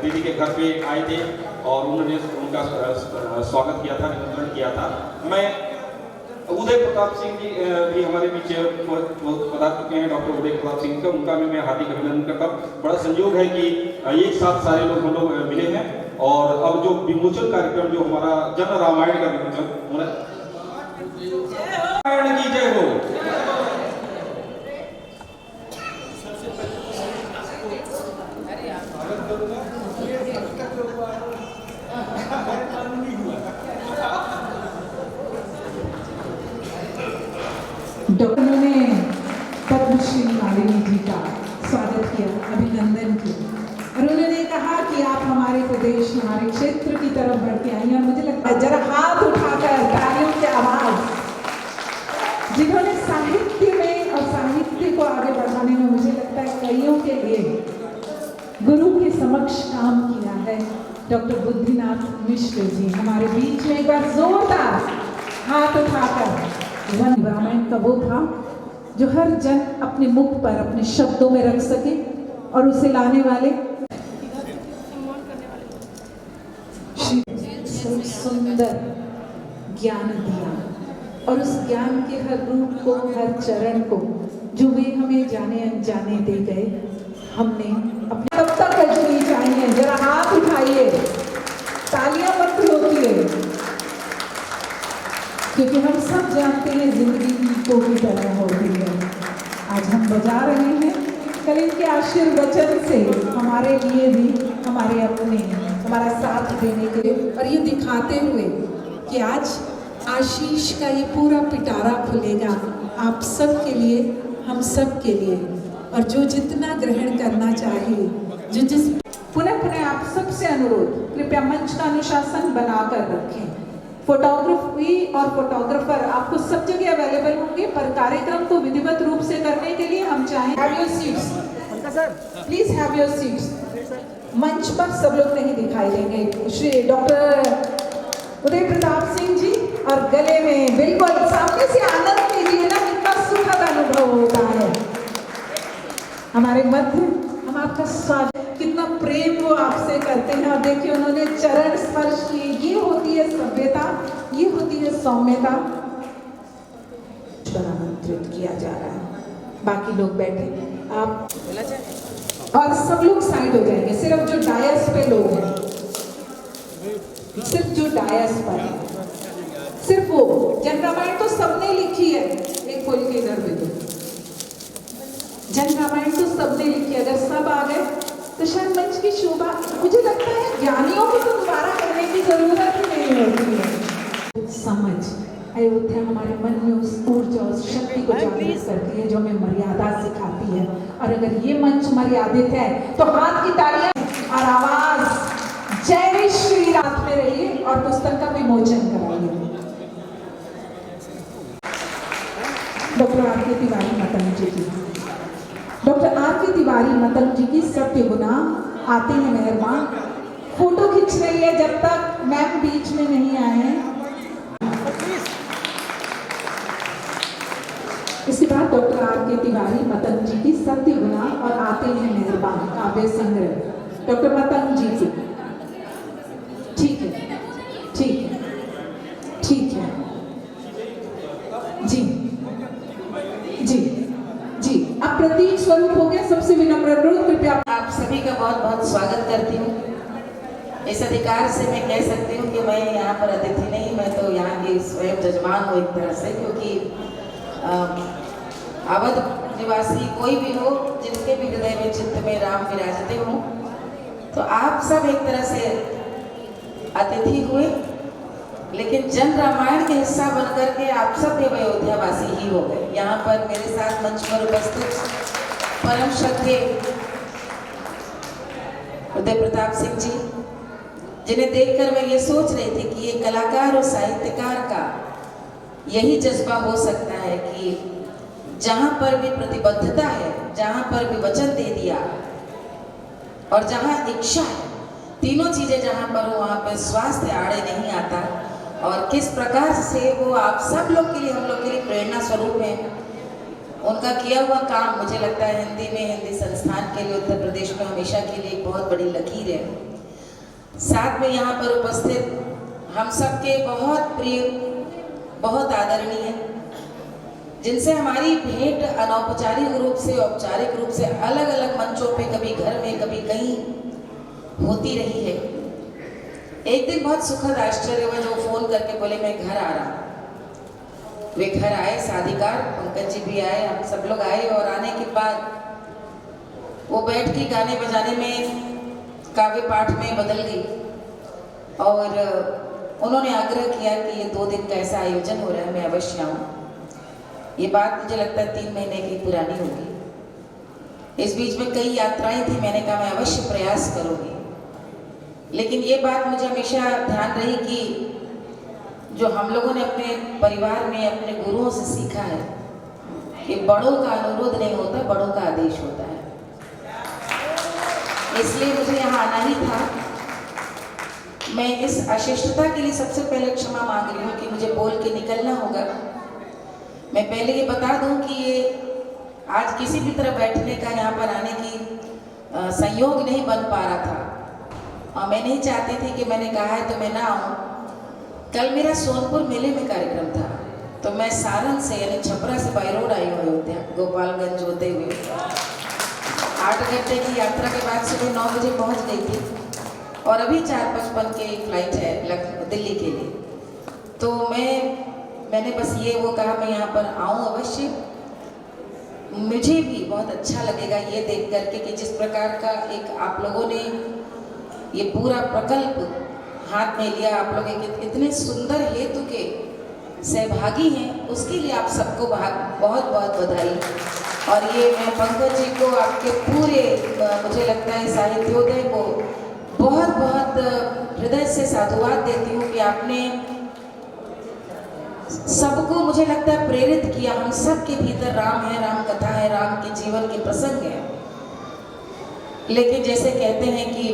दीदी के घर पे आए थे और उन्होंने उनका स्वागत किया था, निमंत्रण किया था। मैं उदय प्रताप सिंह जी भी हमारे बीच पधार चुके हैं, डॉक्टर उदय प्रताप सिंह का, उनका भी मैं हार्दिक अभिनंदन करता हूँ। बड़ा संयोग है कि एक साथ सारे लोग हम लोग मिले हैं और अब जो विमोचन कार्यक्रम जो हमारा जन रामायण का विमोचन हो रहा है, रामायण की जय हो। डॉक्टर ने पद्मश्री मालिनी जी का स्वागत किया, अभिनंदन किया और उन्होंने कहा कि आप हमारे प्रदेश, हमारे क्षेत्र की तरफ बढ़ के आई हैं। मुझे लगता है जरा हाथ उठाकर तालियों की आवाज, जिन्होंने साहित्य में और साहित्य को आगे बढ़ाने में मुझे लगता है कईयों के लिए गुरु के समक्ष काम किया है, डॉक्टर बुद्धिनाथ मिश्र जी हमारे बीच में एक बार जोरदार हाथ उठाकर। रामायण का वो था जो हर जन अपने मुख पर अपने शब्दों में रख सके और उसे लाने वाले सुंदर ज्ञान दिया और उस ज्ञान के हर रूप को, हर चरण को जो वे हमें जाने अनजाने दे गए, हमने अपने तब तक करनी चाहिए। जरा हाथ उठाइए, तालियां मत रोकिए, क्योंकि हम सब जानते हैं जिंदगी को भी तरह होती है। आज हम बजा रहे हैं, कल इनके आशीर्वचन से हमारे लिए भी, हमारे अपने, हमारा साथ देने के लिए और ये दिखाते हुए कि आज आशीष का ये पूरा पिटारा खुलेगा आप सब के लिए, हम सब के लिए। और जो जितना ग्रहण करना चाहे, जो जिस पुनः आप सबसे अनुरोध, कृपया मंच का अनुशासन बनाकर रखें। फोटोग्राफी और फोटोग्राफर आपको सब जगह अवेलेबल होंगे, पर कार्यक्रम को विधिवत रूप से करने के लिए हम चाहें have your seats, please have your seats. मंच पर सब लोग नहीं दिखाई देंगे। श्री डॉक्टर उदय प्रताप सिंह जी और गले में बिल्कुल सामने से आनंद लीजिए ना, कितना सुखद अनुभव होता है। हमारे मध्य हम आपका स्वागत, कितना प्रेम वो आपसे करते हैं। और देखिए उन्होंने चरण स्पर्श किए, ये होती है सभ्यता, ये होती है सौम्यता। आमंत्रित किया जा रहा है, बाकी लोग बैठे, आप और सब लोग साइड हो जाएंगे। सिर्फ जो डायस पे लोग हैं, सिर्फ जो डायस पर है, सिर्फ वो। जन रामायण तो सबने लिखी है, एक खोल के इधर दे दो। जन रामायण तो सबने लिखी है, अगर सब आ गए तो शायद मंच की शोभा, मुझे लगता है ज्ञानियों को तो दोबारा करने की जरूरत ही नहीं होती है। समझ अयोध्या हमारे मन में उस ऊर्जा, उस शक्ति को जागृत करती है जो हमें मर्यादा सिखाती है। और अगर ये मंच मर्यादित है तो हाथ की तालियां और आवाज जय श्री राम में रहिए और पुस्तक का विमोचन कराइए। डॉक्टर आर के तिवारी मतंग जी की, डॉक्टर आर के तिवारी मतंग जी की सत्य गुना आते हैं मेहरबान। फोटो खींच रही है जब तक मैम बीच में नहीं आए हैं। इसके बाद डॉक्टर आर के तिवारी मतंग जी की सत्य गुना और आते हैं मेहरबान काव्य संग्रह, डॉक्टर मतंग जी की। ठीक है, ठीक है, ठीक है जी जी जी। अब प्रतीक स्वरूप हो गया, सबसे विनम्र अनुरोध, कृपया आप सभी का बहुत बहुत स्वागत करती हूँ। इस अधिकार से मैं कह सकती हूँ कि मैं यहाँ पर अतिथि नहीं, मैं तो यहाँ की स्वयं जजमान हूँ एक तरह से, क्योंकि अवध निवासी कोई भी हो जिनके भी हृदय में चित्त में राम विराजते हों, तो आप सब एक तरह से अतिथि हुए, लेकिन जन रामायण के हिस्सा बनकर के आप सब भी अयोध्यावासी ही हो गए। यहाँ पर मेरे साथ मंच पर उपस्थित परम श्रद्धेय उदय प्रताप सिंह जी, जिन्हें देखकर मैं ये सोच रही थी कि ये कलाकार और साहित्यकार का यही जज्बा हो सकता है कि जहाँ पर भी प्रतिबद्धता है, जहाँ पर भी वचन दे दिया और जहाँ इच्छा है, तीनों चीजें जहाँ पर हो वहाँ पर स्वास्थ्य आड़े नहीं आता। और किस प्रकार से वो आप सब लोग के लिए, हम लोग के लिए प्रेरणा स्वरूप हैं। उनका किया हुआ काम मुझे लगता है हिंदी में, हिंदी संस्थान के लिए उत्तर प्रदेश में हमेशा के लिए एक बहुत बड़ी लकीर है। साथ में यहाँ पर उपस्थित हम सबके बहुत प्रिय, बहुत आदरणीय, जिनसे हमारी भेंट अनौपचारिक रूप से, औपचारिक रूप से अलग अलग मंचों पे, कभी घर में कभी कहीं होती रही है। एक दिन बहुत सुखद आश्चर्य हुआ, जो फोन करके बोले मैं घर आ रहा हूँ। वे घर आए, शादीकार पंकज जी भी आए, हम सब लोग आए, और आने के बाद वो बैठ के गाने बजाने में, काव्य पाठ में बदल गई और उन्होंने आग्रह किया कि ये 2 दिन का ऐसा आयोजन हो रहा है, मैं अवश्य आऊँ। ये बात मुझे लगता है 3 महीने की पुरानी होगी। इस बीच में कई यात्राएं थी, मैंने कहा मैं अवश्य प्रयास करूँगी। लेकिन ये बात मुझे हमेशा ध्यान रही कि जो हम लोगों ने अपने परिवार में अपने गुरुओं से सीखा है कि बड़ों का अनुरोध नहीं होता, बड़ों का आदेश होता है। इसलिए मुझे यहाँ आना ही था। मैं इस अशिष्टता के लिए सबसे पहले क्षमा मांग रही हूँ कि मुझे बोल के निकलना होगा। मैं पहले ये बता दूँ कि ये आज किसी भी तरह बैठने का, यहाँ पर आने की संयोग नहीं बन पा रहा था, और मैं नहीं चाहती थी कि मैंने कहा है तो मैं ना आऊँ। कल मेरा सोनपुर मेले में कार्यक्रम था, तो मैं सारण से यानी छपरा से बाई रोड आई हूँ अयोध्या, गोपालगंज होते हुए 8 घंटे की यात्रा के बाद सुबह 9 बजे पहुँच गई थी, और अभी 4:55 की फ्लाइट है दिल्ली के लिए। तो मैंने बस ये वो कहा मैं यहाँ पर आऊँ अवश्य। मुझे भी बहुत अच्छा लगेगा ये देख करके कि जिस प्रकार का एक आप लोगों ने ये पूरा प्रकल्प हाथ में लिया, आप लोग एक इतने सुंदर हेतु के सहभागी हैं, उसके लिए आप सबको बहुत बहुत बधाई। और ये मैं पंकज जी को, आपके पूरे मुझे लगता है साहित्योदय को बहुत बहुत हृदय से साधुवाद देती हूँ कि आपने सबको मुझे लगता है प्रेरित किया। हम सब के भीतर राम है, राम कथा है, राम के जीवन के प्रसंग है। लेकिन जैसे कहते हैं कि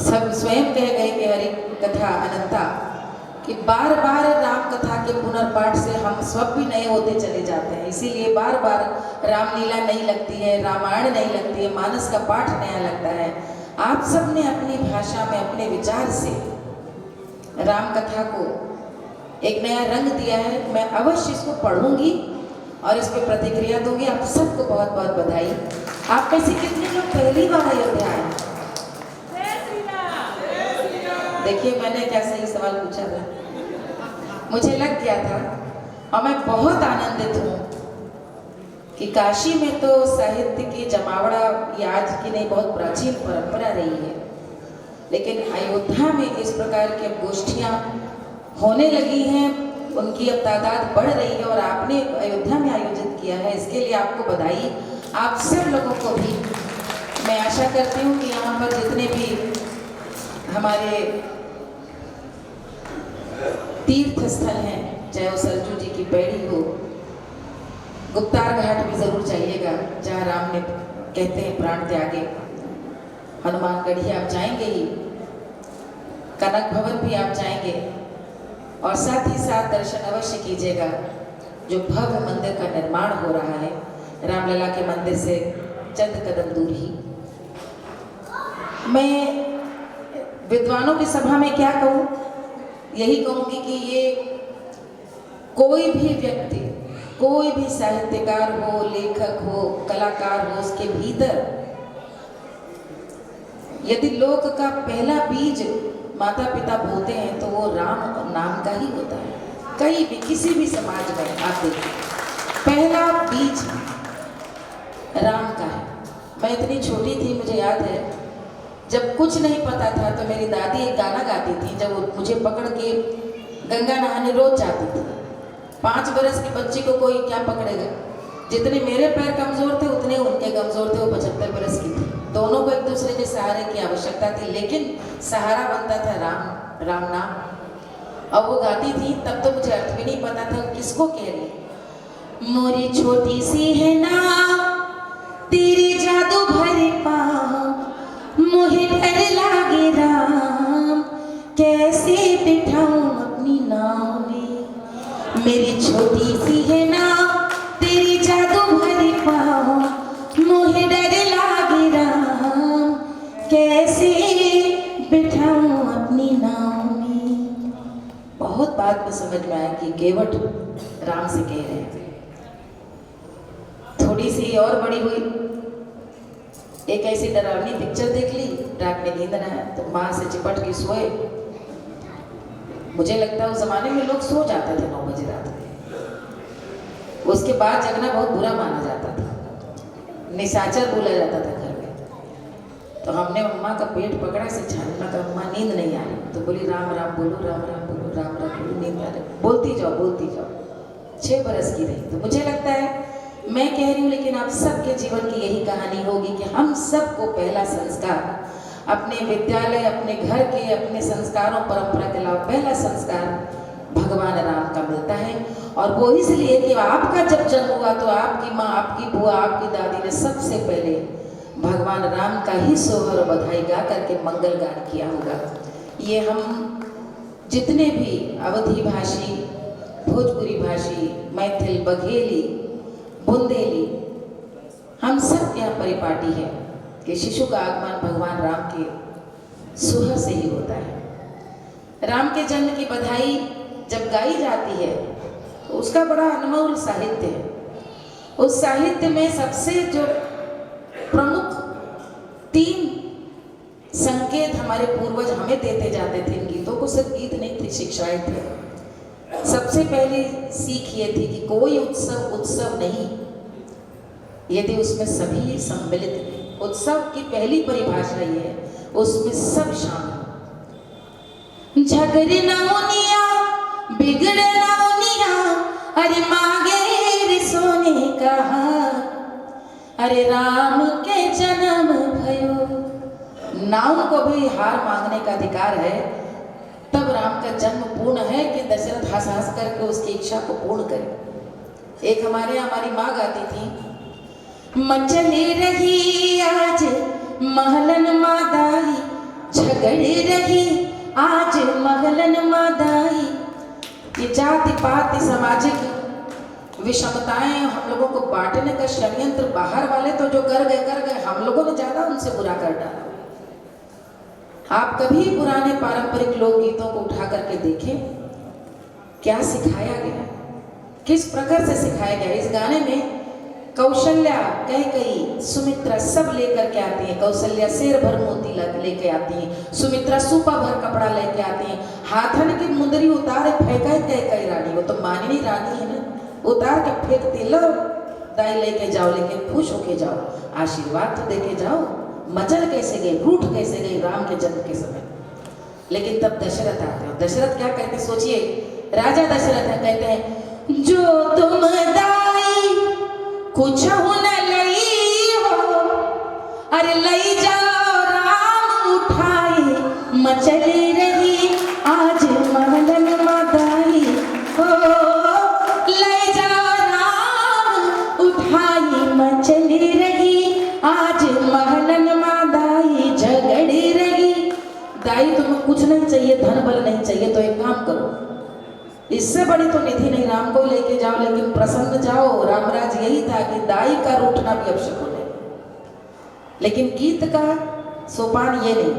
सब स्वयं कह गए कि हरि कथा अनंता, कि बार बार राम कथा के पुनर्पाठ से हम सब भी नए होते चले जाते हैं। इसीलिए बार बार रामलीला नहीं लगती है, रामायण नहीं लगती है, मानस का पाठ नया लगता है। आप सब ने अपनी भाषा में, अपने विचार से राम कथा को एक नया रंग दिया है। मैं अवश्य इसको पढ़ूंगी और इस पर प्रतिक्रिया दूंगी। आप सबको बहुत बहुत बधाई। आप में से कितने लोग पहली बार अयोध्या आए? देखिए मैंने क्या सही सवाल पूछा था, मुझे लग गया था। और मैं बहुत आनंदित हूँ कि काशी में तो साहित्य की जमावड़ा ये आज की नहीं, बहुत प्राचीन परंपरा रही है, लेकिन अयोध्या में इस प्रकार की गोष्ठियाँ होने लगी हैं, उनकी अब तादाद बढ़ रही है, और आपने अयोध्या में आयोजित किया है, इसके लिए आपको बधाई। आप सब लोगों को भी मैं आशा करती हूँ कि यहाँ पर जितने भी हमारे तीर्थ स्थल हैं, चाहे वो सरजू जी की पैड़ी हो, गुप्तार घाट भी जरूर जाइएगा जहाँ राम ने कहते हैं प्राण त्यागे, हनुमानगढ़ी आप जाएंगे ही, कनक भवन भी आप जाएंगे, और साथ ही साथ दर्शन अवश्य कीजिएगा जो भव्य मंदिर का निर्माण हो रहा है रामलला के मंदिर से चंद कदम दूर ही। मैं विद्वानों की सभा में क्या कहूँ, यही कहूँगी कि ये कोई भी व्यक्ति, कोई भी साहित्यकार हो, लेखक हो, कलाकार हो, उसके भीतर यदि लोक का पहला बीज माता पिता बोते हैं तो वो राम नाम का ही होता है। कहीं भी किसी भी समाज में आप देखिए पहला बीज राम का है। मैं इतनी छोटी थी, मुझे याद है जब कुछ नहीं पता था तो मेरी दादी एक गाना गाती थी, जब वो मुझे पकड़ के गंगा नहाने रोज जाती थी। 5 बरस की बच्ची को कोई क्या पकड़ेगा, जितने मेरे पैर कमजोर थे उतने उनके कमजोर थे। वो 75 बरस की थी, दोनों को एक दूसरे के सहारे की आवश्यकता थी, लेकिन सहारा बनता था राम, राम नाम। और वो गाती थी, तब तो मुझे अर्थ भी नहीं पता था किसको कह रही। मोरी छोटी सी है नाव, तेरे जादू भरे पाँव, मोहे डर लागे राम, कैसे बिठाऊं अपनी नाव में, मेरी छोटी सी है नाव तेरी जादू भरी पाओ, मुझे डर लागे राम कैसे बिठाऊं अपनी नाव में। बहुत बात में समझ में आया कि केवट राम से कह रहे हैं। थोड़ी सी और बड़ी हुई, एक ऐसी डरावनी पिक्चर देख ली, रात में नींद ना आया तो माँ से चिपट के सोए। मुझे लगता है उस जमाने में लोग सो जाते थे 9 बजे रात में, उसके बाद जगना बहुत बुरा माना जाता था, निशाचर बोला जाता था घर में। तो हमने अम्मा का पेट पकड़ा से छाना का, अम्मा नींद नहीं आ रही, तो बोली राम राम बोलो, राम राम बोलो, राम राम बोलो, नींद आ रही, बोलती जाओ बोलती जाओ। 6 बरस की रही। तो मुझे लगता है मैं कह रही हूँ, लेकिन आप सबके जीवन की यही कहानी होगी कि हम सबको पहला संस्कार अपने विद्यालय, अपने घर के, अपने संस्कारों परंपरा के अलावा पहला संस्कार भगवान राम का मिलता है। और वो इसलिए कि आपका जब जन्म हुआ तो आपकी माँ, आपकी बुआ, आपकी दादी ने सबसे पहले भगवान राम का ही सोहर और बधाई गा करके मंगल गान किया होगा। ये हम जितने भी अवधी भाषी, भोजपुरी भाषी, मैथिल, बघेली, बुंदेली, हम सब यहाँ परिपाटी है कि शिशु का आगमन भगवान राम के सोहर से ही होता है। राम के जन्म की बधाई जब गाई जाती है तो उसका बड़ा अनमोल साहित्य है। उस साहित्य में सबसे जो प्रमुख 3 संकेत हमारे पूर्वज हमें देते जाते थे इन गीतों को, सिर्फ गीत नहीं थे, शिक्षाएं थे। सबसे पहली सीख ये थी कि कोई उत्सव नहीं यदि उसमें सभी सम्मिलित नहीं। उत्सव की पहली परिभाषा ये है, उसमें सब शामिल। झगड़े ना होनिया, बिगड़े ना होनिया, अरे मांगे सोने कहा, अरे राम के जन्म भयो। नाव को भी हार मांगने का अधिकार है, तब राम का जन्म पूर्ण है कि दशरथ हंस हंस करके उसकी इच्छा को पूर्ण करे। एक हमारे यहाँ हमारी माँ गाती थी, मचले रही आज महलन मादाई, झगड़े रही आज महलन मादाई। ये जाति पाति सामाजिक विषमताएं हम लोगों को बांटने का षड्यंत्र बाहर वाले तो जो कर गए, हम लोगों ने ज्यादा उनसे बुरा कर डाला। आप कभी पुराने पारंपरिक लोकगीतों को उठा करके देखें, क्या सिखाया गया, किस प्रकार से सिखाया गया। इस गाने में कौशल्या, कैकेयी, सुमित्रा सब लेकर के आती हैं। कौशल्या शेर भर मोती लेके आती हैं, सुमित्रा सूपा भर कपड़ा लेके आती हैं, हाथन की मुंदरी उतारे फेंका कैकेयी रानी, वो तो माननी रानी है ना, उतार के फेंकती, लो दाई लेके जाओ, लेकिन खुश होके जाओ, आशीर्वाद तो देके जाओ। मचल कैसे गई, रूठ कैसे गई राम के जन्म के समय। लेकिन तब दशरथ आते हैं, दशरथ क्या कहते हैं सोचिए, राजा दशरथ है, कहते हैं जो तुम दाई कुछ न लई हो, अरे लई जाओ राम उठाए, मचली रही आज महलन मादाई, हो लई जाओ राम उठाई, मचली रही आज महलन मादाई, झगड़ी रही। दाई तुम्हें कुछ नहीं चाहिए, धन बल नहीं चाहिए, तो एक काम करो, इससे बड़ी तो निधि नहीं, राम को लेके जाओ, लेकिन प्रसन्न जाओ। रामराज यही था कि दाई का रूठना भी अपशकुन है। लेकिन गीत का सोपान ये नहीं,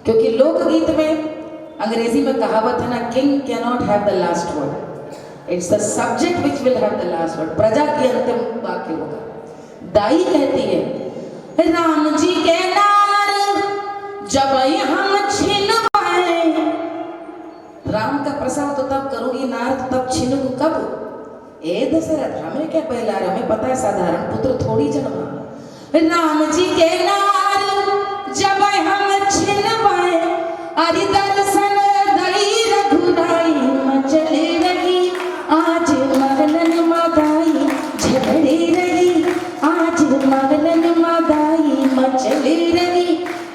क्योंकि लोकगीत में अंग्रेजी में कहावत है ना, king can not have the last word, it's the subject which will have the last word. प्रजा की अंतिम वाक्य होगा। दाई कहती है राम जी के नार जब हम छिन पाए, राम का प्रसव तो तब करूंगी, नार तो तब छीनूं कब। ए दशरथ, हमें क्या पहला, हमें पता है साधारण पुत्र थोड़ी जन्मा। राम जी के नार जब हम छिन पाए, अरे दर्शन दई रघुराई, मचली रही आज महलन मादाई, झगड़ी रही आज महलन मादाई, मचली रही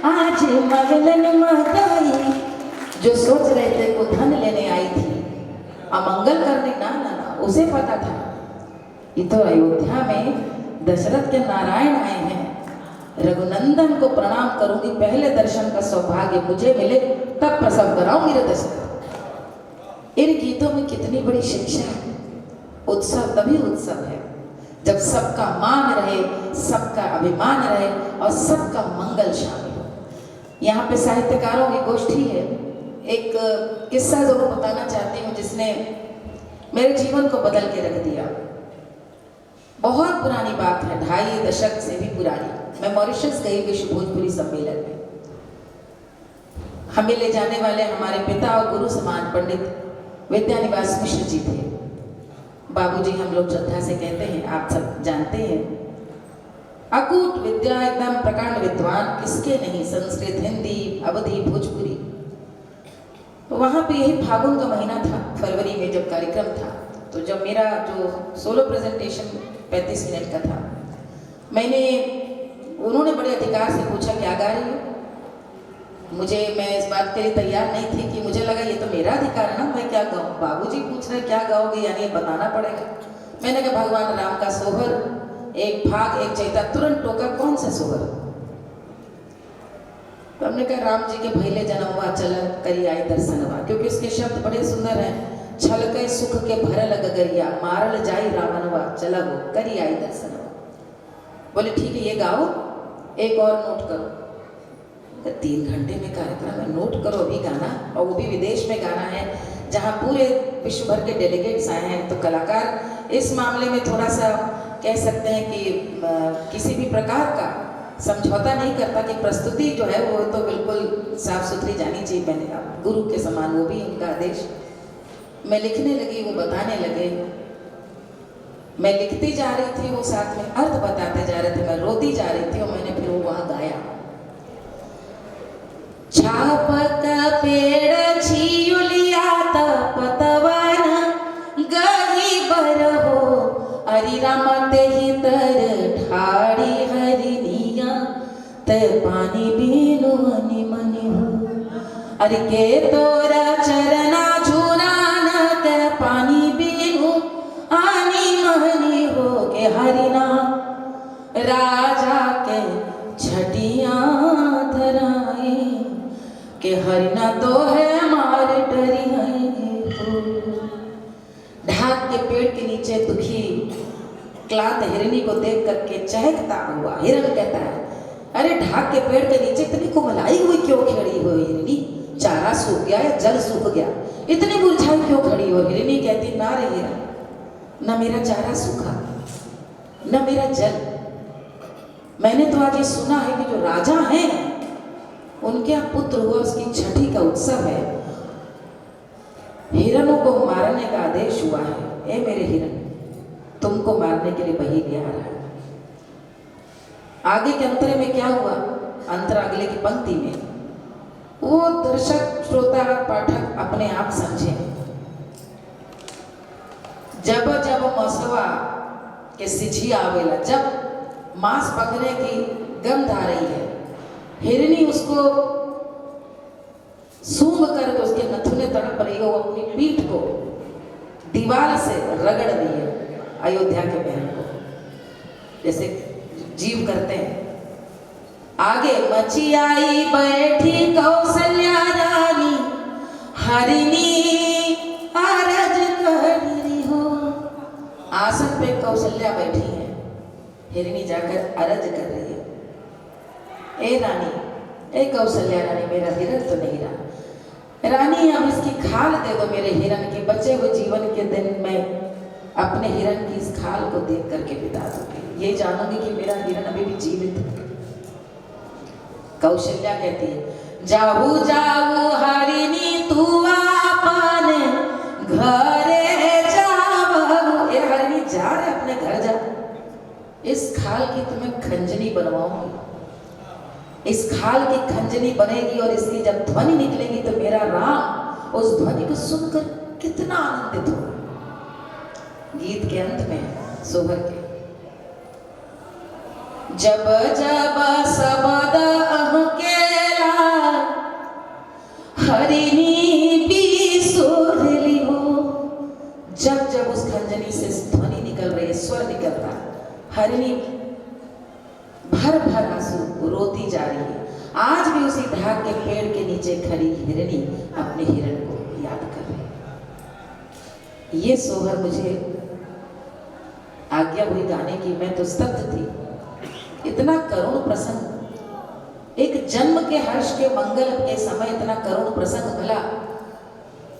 आज महलन मादाई। जो सोच रहे थे वो धन लेने आई थी, अमंगल करने, ना ना ना, उसे पता था ये तो अयोध्या में दशरथ के नारायण आए हैं, रघुनंदन को प्रणाम करूंगी, पहले दर्शन का सौभाग्य मुझे मिले तब प्रसव कराऊंगी रे दशरथ। इन गीतों में कितनी बड़ी शिक्षा है। उत्सव तभी उत्सव है जब सबका मान रहे, सबका अभिमान रहे और सबका मंगल शामिल हो। यहाँ पे साहित्यकारों की गोष्ठी है। एक किस्सा जरूर बताना चाहती हूँ जिसने मेरे जीवन को बदल के रख दिया। बहुत पुरानी बात है, 2.5 दशक से भी पुरानी। मैं मॉरिशस गई विश्व भोजपुरी सम्मेलन में। हमें ले जाने वाले हमारे पिता और गुरु समान पंडित विद्यानिवास मिश्र जी थे। बाबूजी हम लोग श्रद्धा से कहते हैं, आप सब जानते हैं। अकूट विद्या, एकदम प्रकांड विद्वान, किसके नहीं, संस्कृत, हिंदी, अवधी, भोजपुरी। तो वहाँ पे यही फागुन का महीना था, फरवरी में जब कार्यक्रम था। तो जब मेरा जो सोलो प्रेजेंटेशन 35 मिनट का था, उन्होंने बड़े अधिकार से पूछा क्या गा रही हो। मैं इस बात के लिए तैयार नहीं थी कि मुझे लगा ये तो मेरा अधिकार है ना, मैं क्या गाऊँ। बाबूजी पूछ रहे क्या गाओगे, यानी ये बताना पड़ेगा। मैंने कहा भगवान राम का सोहर, एक भाग एक चैता। तुरंत टोका कौन सा सोहर। तो हमने कहा राम जी के भैले जनमवा चल करी आई दर्शनवा, क्योंकि उसके शब्द बड़े सुंदर हैं। छलके सुख के भरल गगरिया, मारल जाई रावणवा चला वो करी आई दर्शनवा। बोले ठीक है ये गाओ, एक और नोट करो। 3 घंटे में कार्यक्रम है, नोट करो अभी गाना, और वो भी विदेश में गाना है जहाँ पूरे विश्व भर के डेलीगेट्स आए हैं। तो कलाकार इस मामले में थोड़ा सा कह सकते हैं कि किसी भी प्रकार का समझौता नहीं करता कि प्रस्तुति जो है वो तो बिल्कुल साफ सुथरी जानी चाहिए। मैंने गुरु के समान, वो भी उनका आदेश। मैं लिखने लगी, वो बताने लगे। मैं लिखती जा रही थी, वो साथ में अर्थ बताते जा रहे थे। मैं रोती जा रही थी और मैंने फिर वो वहाँ गाया। छाप का पेड़ छियुलिया पतवन गही बर हो, अरि रमते ही तर ठाड़ी हरिनिया ते पानी बीनु मनि मनि हो। अरे के तोरा चरना झुरान के पानी बीनु आनी मनि हो, के हरिना राजा के छटिया धराए, के हरिना तो है मार डरी है। ढाक के पेड़ के नीचे दुखी क्लांत हिरनी को देख करके चहकता हुआ हिरन कहता है, अरे ढाक के पेड़ के नीचे इतनी कुमलाई हुई क्यों खड़ी हो हिरनी, चारा सूख गया या जल सूख गया, इतनी मुरझाई क्यों खड़ी हो। हिरनी कहती ना रे हिरन, न मेरा चारा सूखा न मेरा जल। मैंने तो आज ये सुना है कि जो राजा हैं उनके यहाँ पुत्र हुआ, उसकी छठी का उत्सव है। हिरणों को मारने का आदेश हुआ है। ए मेरे हिरण, तुमको मारने के लिए वही ले आ रहा है। आगे के अंतरे में क्या हुआ, अंतर अगले की पंक्ति में वो दर्शक श्रोता पाठक अपने आप समझे। जब जब मसवा के सिझी आवेला, जब मांस पकने की गंध आ रही है, हिरनी उसको सूंघ करके उसके नथुने तड़प रही हो, अपनी पीठ को दीवार से रगड़ दी है अयोध्या के महल को, जैसे जीव करते हैं। आगे मची आई बैठी कौशल्या रानी, हरिनी अरज कर रही हो। आसन पे कौशल्या बैठी है, हिरनी जाकर अरज कर रही है, ए रानी, ए कौशल्या रानी, मेरा हिरन तो नहीं रहा। रानी अब इसकी खाल दे दो मेरे हिरन की, बचे हुए जीवन के दिन में अपने हिरन की इस खाल को देख करके बिता दूंगी, ये जानूंगी कि मेरा हिरन अभी भी जीवित है। कौशल्या कहती है, जाऊ जाऊ हरिनी तू आपने घरे जाऊ। ए हरिनी जा रहे अपने घर जा, इस खाल की तुम्हें खंजनी बनवाऊंगी। इस खाल की खंजनी बनेगी और इसकी जब ध्वनि निकलेगी तो मेरा राम उस ध्वनि को सुनकर कितना आनंदित हो। गीत के अंत में सोहर के, जब जब सबद अहकेला हरिनी भी सुरली हो। जब जब उस खंजनी से ध्वनि निकल रही है, स्वर निकलता है, हरिनी भर भर आंसू रोती जा रही है। आज भी उसी ढाक के पेड़ के नीचे खड़ी हिरनी अपने हिरण को याद कर रही है। ये सोहर मुझे आज्ञा हुई गाने की, मैं तो स्तब्ध थी। इतना करुण प्रसंग, एक जन्म के हर्ष के मंगल के समय इतना करुण प्रसंग, भला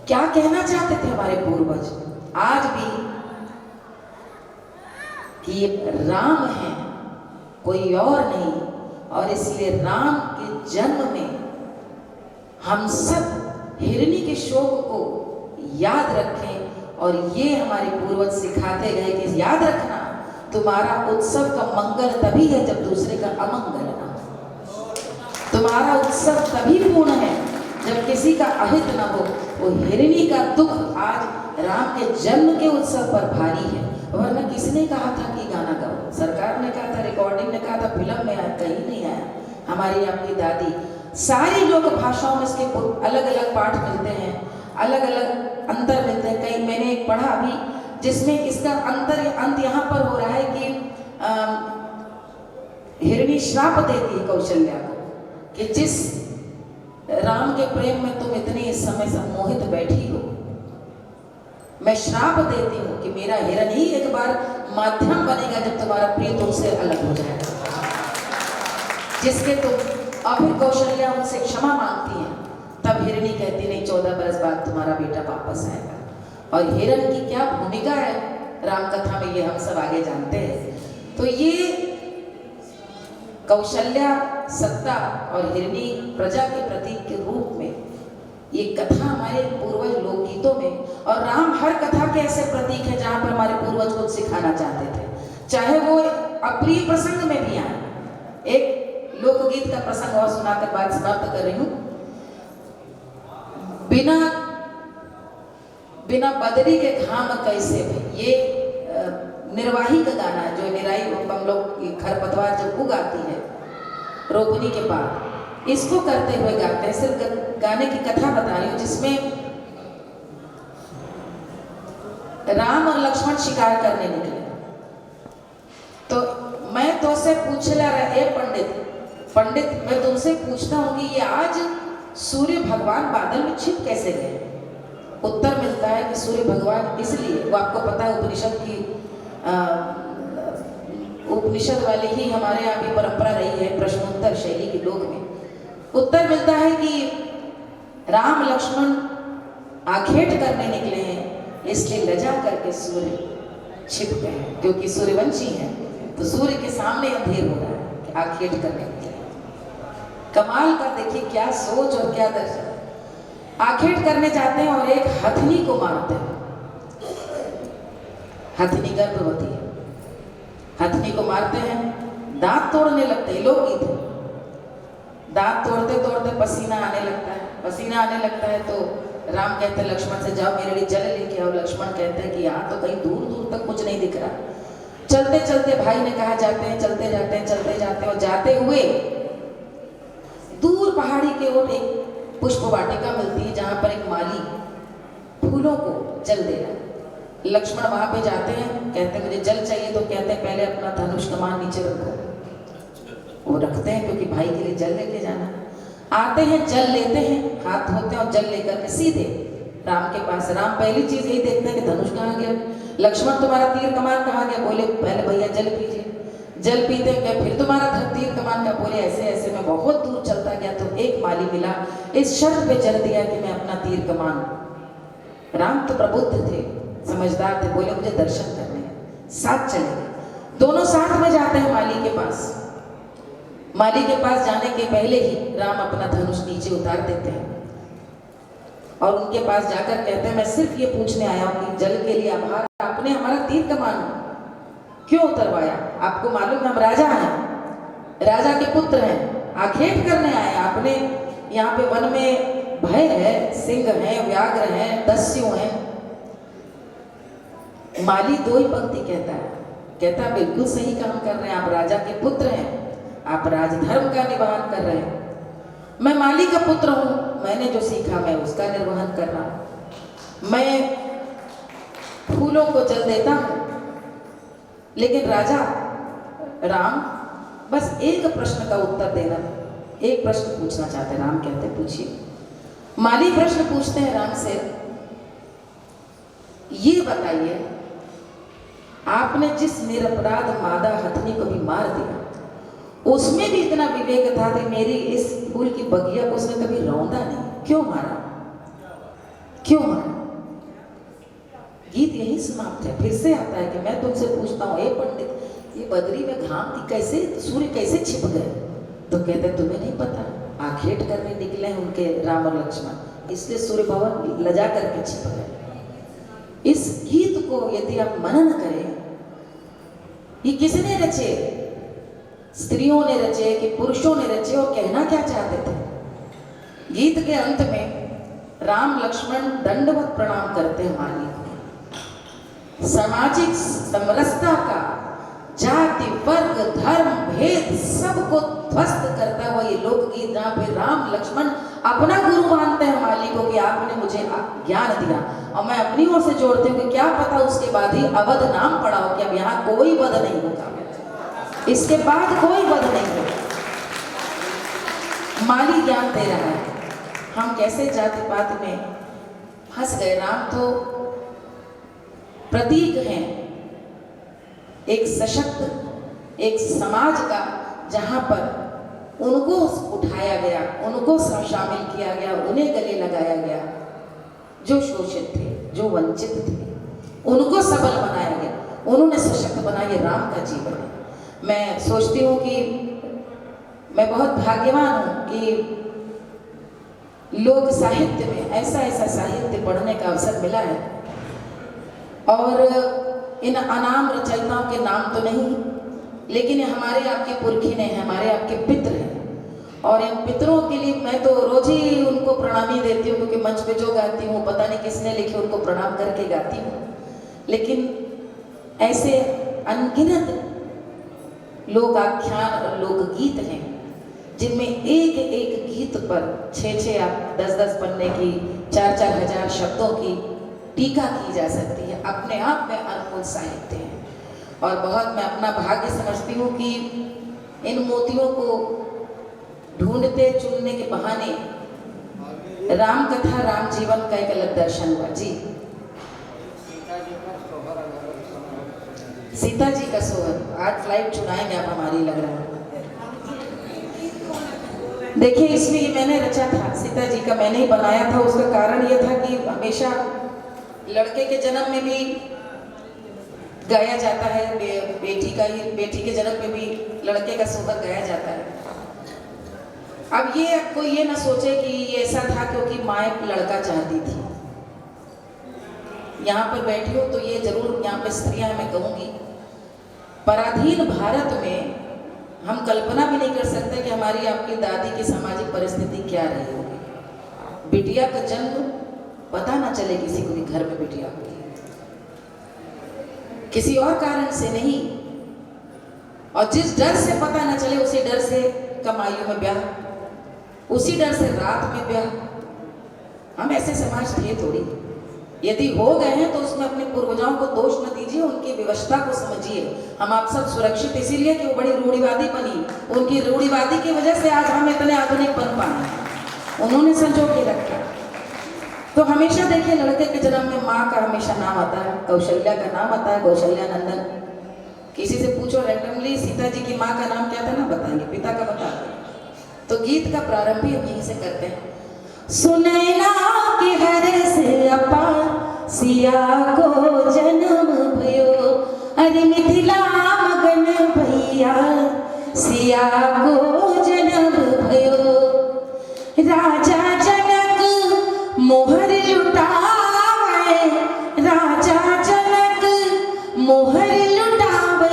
क्या कहना चाहते थे हमारे पूर्वज। आज भी कि राम है, कोई और नहीं, और इसलिए राम के जन्म में हम सब हिरणी के शोक को याद रखें। और ये हमारे पूर्वज सिखाते गए कि याद रखना, तुम्हारा उत्सव का मंगल तभी है जब दूसरे का अमंगल ना हो। तुम्हारा उत्सव तभी पूर्ण है जब किसी का अहित ना हो। वो हिरणी का दुख आज राम के जन्म के उत्सव पर भारी है। वरना किसने कहा था कि गाना गाओ? सरकार ने कहा था, रिकॉर्डिंग ने कहा था, फिल्म में आया, कहीं नहीं आया। हमारी आपकी दादी, सारी लोक भाषाओं में इसके अलग अलग पाठ मिलते हैं, अलग अलग अंतर मिलते हैं। कहीं मैंने एक पढ़ा अभी जिसमें इसका अंत यहाँ पर हो रहा है कि हिरणी श्राप देती है कौशल्या को कि जिस राम के प्रेम में तुम इतनी इस समय सम्मोहित बैठी हो, मैं श्राप देती हूँ कि मेरा हिरण ही एक बार माध्यम बनेगा जब तुम्हारा प्रिय तुमसे अलग हो जाएगा, जिसके तुम। और फिर कौशल्या उनसे क्षमा मांगती है, तब हिरणी कहती नहीं, 14 बरस बाद तुम्हारा बेटा वापस आएगा। और हिरण की क्या भूमिका है राम कथा में, ये हम सब आगे जानते हैं। तो ये कौशल्या सत्ता और हिरणी प्रजा के प्रतीक के रूप में ये कथा हमारे पूर्वज लोकगीतों में, और राम हर कथा के ऐसे प्रतीक है जहाँ पर हमारे पूर्वज कुछ सिखाना चाहते थे, चाहे वो अप्रिय प्रसंग में भी आए। एक लोकगीत का प्रसंग और सुनाकर बात समाप्त कर रही हूँ। बिना बदरी के घाम कैसे भी, ये निर्वाही का गाना है जो निराई हम लोग खरपतवार जब उगाती है रोपनी के बाद, इसको करते हुए गाते हैं। सिर्फ गाने की कथा बता रही हूँ जिसमें राम और लक्ष्मण शिकार करने निकले। तो मैं तो से पूछला रहे पंडित मैं तुमसे पूछता हूँ कि ये आज सूर्य भगवान बादल में छिप कैसे गए? उत्तर मिलता है कि सूर्य भगवान इसलिए, वो आपको पता है उपनिषद की उपनिषद वाली ही हमारे यहाँ भी परंपरा रही है प्रश्नोत्तर शैली के लोक में। उत्तर मिलता है कि राम लक्ष्मण आखेट करने निकले हैं, इसलिए लजा करके सूर्य छिप गए, क्योंकि सूर्यवंशी है तो सूर्य के सामने अंधेर हो रहा है कि आखेट करने निकले। कमाल का देखिए क्या सोच और क्या दर्शन। आखेट करने जाते हैं और एक हथनी को मारते हैं। हथनी गर्भवती है, हथनी को मारते हैं, दांत तोड़ने लगते हैं। लोग गीत, दांत तोड़ते तोड़ते पसीना आने लगता है। पसीना आने लगता है तो राम कहते हैं लक्ष्मण से, जाओ मेरे लिए जल लेके आओ। लक्ष्मण कहते हैं कि यहाँ तो कहीं दूर दूर तक कुछ नहीं दिख रहा। चलते चलते भाई ने कहा जाते हैं, चलते जाते हैं, चलते जाते हैं, और जाते हुए दूर पहाड़ी के ओर एक पुष्प वाटिका मिलती है जहाँ पर एक माली फूलों को जल दे रहा है। लक्ष्मण वहां पे जाते हैं, कहते हैं मुझे जल चाहिए, तो कहते हैं पहले अपना धनुष कमान नीचे रखो। वो रखते हैं क्योंकि भाई के लिए जल लेके जाना। आते हैं, जल लेते हैं, हाथ धोते हैं और जल लेकर के सीधे राम के पास। राम पहली चीज यही देखते हैं कि धनुष कहाँ गया, लक्ष्मण तुम्हारा तीर कमान कहाँ गया? बोले पहले भैया जल पीजिए। जल पीते गए, फिर तुम्हारा तीर कमान का? बोले ऐसे ऐसे मैं बहुत दूर चलता गया तो एक माली मिला, इस शर्त पे जल दिया कि मैं अपना तीर कमान। राम तो प्रबुद्ध थे, समझदार थे, बोले मुझे दर्शन करने हैं। साथ चले गए, दोनों साथ में जाते हैं माली के पास। माली के पास जाने के पहले ही राम अपना धनुष नीचे उतार देते हैं और उनके पास जाकर कहते हैं मैं सिर्फ ये पूछने आया हूँ कि जल के लिए आभार, आपने हमारा तीर कमान क्यों उतरवाया? आपको मालूम है हम राजा हैं, राजा के पुत्र हैं, आखेट करने आए। आपने यहाँ पे वन में भय है, सिंह हैं, व्याघ्र हैं, दस्यु हैं। माली दो ही पंक्ति कहता है बिल्कुल सही काम कर रहे हैं, आप राजा के पुत्र हैं, आप राजधर्म का निर्वहन कर रहे हैं। मैं माली का पुत्र हूँ, मैंने जो सीखा मैं उसका निर्वहन कर रहा हूँ। मैं फूलों को जल देता हूँ, लेकिन राजा राम बस एक प्रश्न का उत्तर देना, एक प्रश्न पूछना चाहते हैं। राम कहते पूछिए। माली प्रश्न पूछते हैं राम से, ये बताइए, आपने जिस निरपराध मादा हथनी को भी मार दिया, उसमें भी इतना विवेक था कि मेरी इस फूल की बगिया को उसने कभी रौंदा नहीं। क्यों मारा? क्यों मारा? गीत यही समाप्त है। फिर से आता है कि मैं तुमसे पूछता हूँ, ए पंडित, ये बदरी में घाम थी, कैसे सूर्य कैसे छिप गए? तो कहते तुम्हें नहीं पता, आखेट करने निकले हैं उनके राम और लक्ष्मण, इसलिए सूर्य भवन लजा करके छिप गए। इस गीत को यदि आप मनन करें, ये किसने रचे? स्त्रियों ने रचे कि पुरुषों ने रचे? और कहना क्या चाहते थे? गीत के अंत में राम लक्ष्मण दंडवत प्रणाम करते हैं माली को। सामाजिक समरसता का, जाति वर्ग धर्म भेद सबको ध्वस्त करता हुआ ये लोकगीत, जहाँ पे राम लक्ष्मण अपना गुरु मानते हैं माली को कि आपने मुझे ज्ञान दिया, और मैं अपनी ओर से जोड़ती हूँ कि क्या पता उसके बाद ही अवध नाम पड़ा हो कि अब यहाँ कोई वध नहीं होगा, इसके बाद कोई वध नहीं होगा। माली ज्ञान दे रहा है। हम कैसे जाति पात में फंस गए। राम तो प्रतीक हैं एक सशक्त एक समाज का, जहाँ पर उनको उठाया गया, उनको शामिल किया गया, उन्हें गले लगाया गया, जो शोषित थे, जो वंचित थे, उनको सबल बनाया गया, उन्होंने सशक्त बनाया। ये राम का जीवन है। मैं सोचती हूँ कि मैं बहुत भाग्यवान हूँ कि लोक साहित्य में ऐसा ऐसा साहित्य पढ़ने का अवसर मिला है। और इन अनाम रचयिताओं के नाम तो नहीं, लेकिन हमारे आपके पुरखिने हैं, हमारे आपके पितृ हैं, और इन पितरों के लिए मैं तो रोज ही उनको प्रणामी देती हूँ, क्योंकि मंच पे जो गाती हूँ पता नहीं किसने लिखे, उनको प्रणाम करके गाती हूँ। लेकिन ऐसे अनगिनत लोक आख्यान और लोकगीत हैं जिनमें एक एक गीत पर 6-6 या 10-10 पन्ने की, 4-4 हजार शब्दों की टीका की जा सकती है। अपने आप में अनमोल साहित्य है। और बहुत मैं अपना भाग्य समझती हूँ कि इन मोतियों को ढूंढते चुनने के बहाने राम कथा, राम जीवन का एक अलग दर्शन हुआ। जी, सीता जी का सोहर आज फ्लाइट चुनाएंगे आप हमारी, लग रहा है। देखिए, इसमें ये मैंने रचा था, सीता जी का मैंने ही बनाया था। उसका कारण ये था कि हमेशा लड़के के जन्म में भी गाया जाता है, बेटी के जन्म में भी लड़के का सोहर गाया जाता है। अब ये कोई ये ना सोचे कि ये ऐसा था क्योंकि माँ लड़का चाहती थी। यहाँ पर बैठी हो तो ये जरूर यहाँ पे स्त्रियां मैं कहूँगी, पराधीन भारत में हम कल्पना भी नहीं कर सकते कि हमारी आपकी दादी की सामाजिक परिस्थिति क्या रही होगी। बिटिया का जन्म पता ना चले किसी को भी घर में बिटिया हुई, किसी और कारण से नहीं, और जिस डर से पता ना चले उसी डर से कम आयु में ब्याह, उसी डर से रात में ब्याह। हम ऐसे समाज थे थोड़ी। यदि हो गए हैं तो उसमें अपने पूर्वजों को दोष न दीजिए, उनकी व्यवस्था को समझिए। हम आप सब सुरक्षित इसीलिए कि वो बड़ी रूढ़िवादी बनी, उनकी रूढ़िवादी की वजह से आज हम इतने आधुनिक बन पाए, उन्होंने संजो के रखा। तो हमेशा देखिए, लड़के के जन्म में माँ का हमेशा नाम आता है, कौशल्या का नाम आता है, कौशल्या नंदन। किसी से पूछो रैंडमली सीता जी की माँ का नाम क्या था ना, बताएंगे, पिता का बताते। तो गीत का प्रारंभ ही यहीं से करते हैं। सुनैना के हरे से अपार सिया को जन्म भयो, अरे मिथिला मगन भैया सिया को जन्म भयो। राजा जनक मोहर लुटावे, राजा जनक मोहर लुटावे,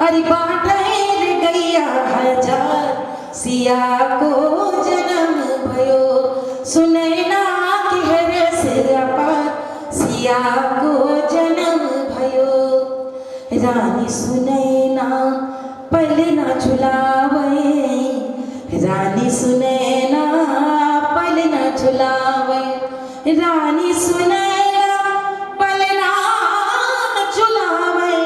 अरे बाटे गैया हजार सिया को जन्म भयो। सुनैना के हरे से अपार सिया को जन्म भयो। रानी सुनैना पहले ना झुलावे, रानी सुनैना पहले ना झुलावे, रानी सुनैना पहले ना झुलावे,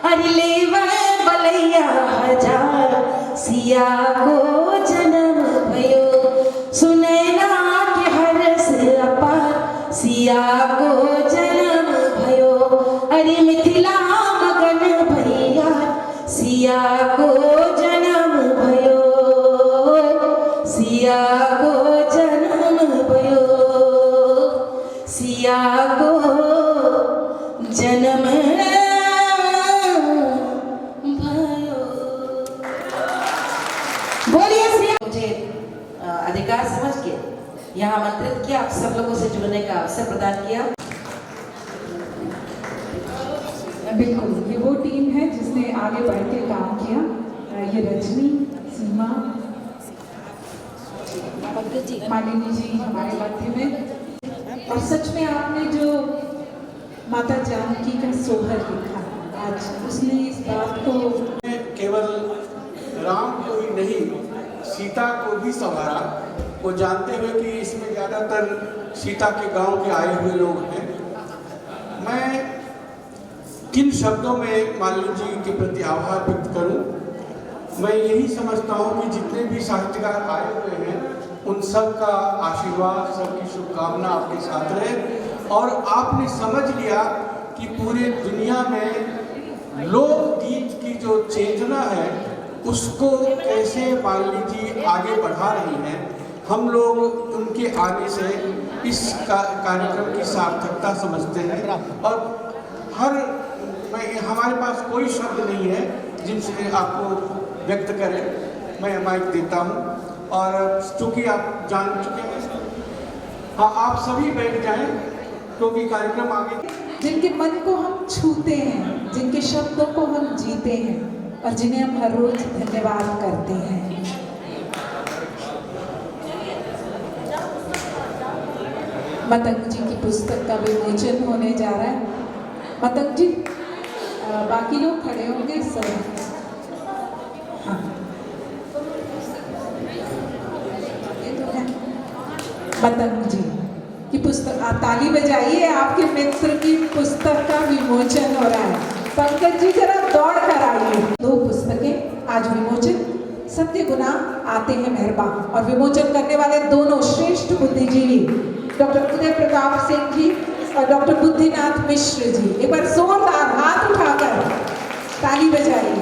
अरे लेवे बलैया हजार सिया को जन्म भयो। सुनैना के हर से अपार सिया को जन्म भयो। अरे मिथिला मगन भैया सिया को जन्म भयो, सिया को जन्म भयो, सिया को जन्म भयो। बोलिए सिया। मुझे अधिकार समझ के यहाँ आमंत्रित किया, आप सब लोगों से जुड़ने का अवसर प्रदान किया। बिल्कुल, ये वो टीम है जिसने आगे बढ़ के काम किया। ये रजनी, सीमा, मालिनी जी हमारे मध्य में, और सच में आपने जो माता जानकी का सोहर लिखा आज, उसने इस बात को केवल राम को ही नहीं सीता को भी संवारा, वो जानते हुए कि इसमें ज़्यादातर सीता के गांव के आए हुए लोग हैं। मैं किन शब्दों में मालिनी जी के प्रति आभार व्यक्त करूं? मैं यही समझता हूं कि जितने भी साहित्यकार आए हुए हैं उन सब का आशीर्वाद, सबकी शुभकामना आपके साथ रहे, और आपने समझ लिया कि पूरे दुनिया में लोकगीत की जो चेतना है उसको कैसे मालिनी जी आगे बढ़ा रही हैं। हम लोग उनके आने से इस कार्यक्रम की सार्थकता समझते हैं, और हमारे पास कोई शब्द नहीं है जिनसे आपको व्यक्त करें। मैं माइक देता हूं, और चूंकि आप जान चुके हैं, हाँ आप सभी बैठ जाएं क्योंकि कार्यक्रम आगे। जिनके मन को हम छूते हैं, जिनके शब्दों को हम जीते हैं, और जिन्हें हम हर रोज धन्यवाद करते हैं। मतंग जी की पुस्तक का विमोचन होने जा रहा है। मतंग जी, बाकी लोग खड़े होंगे सर। हाँ, ये तो है मतंग जी की पुस्तक। आप ताली बजाइए, आपके मित्र की पुस्तक का विमोचन हो रहा है। पंकज जी जरा दौड़ कर आइए। 2 पुस्तकें आज विमोचन। सत्य गुना आते हैं मेहरबान, और विमोचन करने वाले दोनों श्रेष्ठ बुद्धिजीवी डॉक्टर उदय प्रताप सिंह जी और डॉक्टर बुद्धिनाथ मिश्र जी। एक बार जोरदार हाथ उठाकर ताली बजाइए।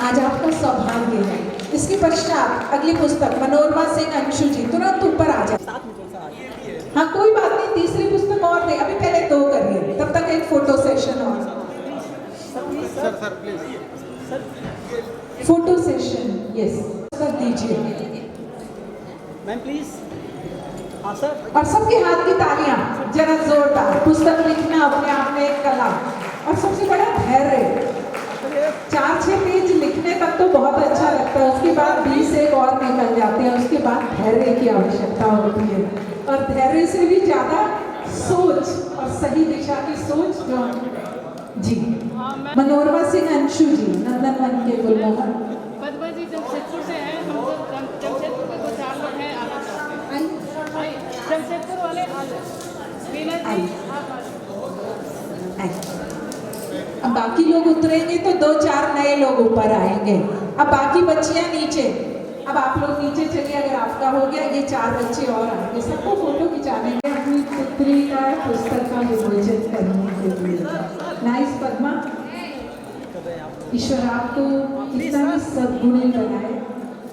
आज आपका सौभाग्य है। इसके पश्चात अगली पुस्तक मनोरमा सिंह अंशु जी, तुरंत ऊपर आ जाए। हाँ कोई बात नहीं, तीसरी पुस्तक और नहीं, अभी पहले 2 करिए, तब तक एक फोटो सेशन और। फोटो सेशन, यस कर दीजिए मैम प्लीज। और सबके हाथ की तालियां जरा जोरदार। पुस्तक लिखना अपने आप में एक कला, और सबसे बड़ा धैर्य। 4-6 पेज लिखने तक तो बहुत अच्छा लगता है, उसके बाद 20 एक और निकल जाते हैं, उसके बाद धैर्य की आवश्यकता होती है, और धैर्य से भी ज्यादा सोच और सही दिशा की सोच। जो जी मनोरमा सिंह अंशु जी, नंदनवन के गुलमोहर। पद्मा जी जमशेदपुर से हैं, हम लोग जमशेदपुर के 2-4 लोग हैं, आना चाहते हैं। जमशेदपुर वाले अब बाकी लोग उतरेंगे तो 2-4 नए लोग ऊपर आएंगे। अब बाकी बच्चियां नीचे, अब आप लोग नीचे चलिए। अगर आपका हो गया, ये 4 बच्चे और आएंगे, सबको फोटो खिंचाने के अपनी पुत्री का पुस्तक का विमोचन करने के लिए। नाइस पद्मा, ईश्वर आपको इतना भी सद्गुणी बनाए,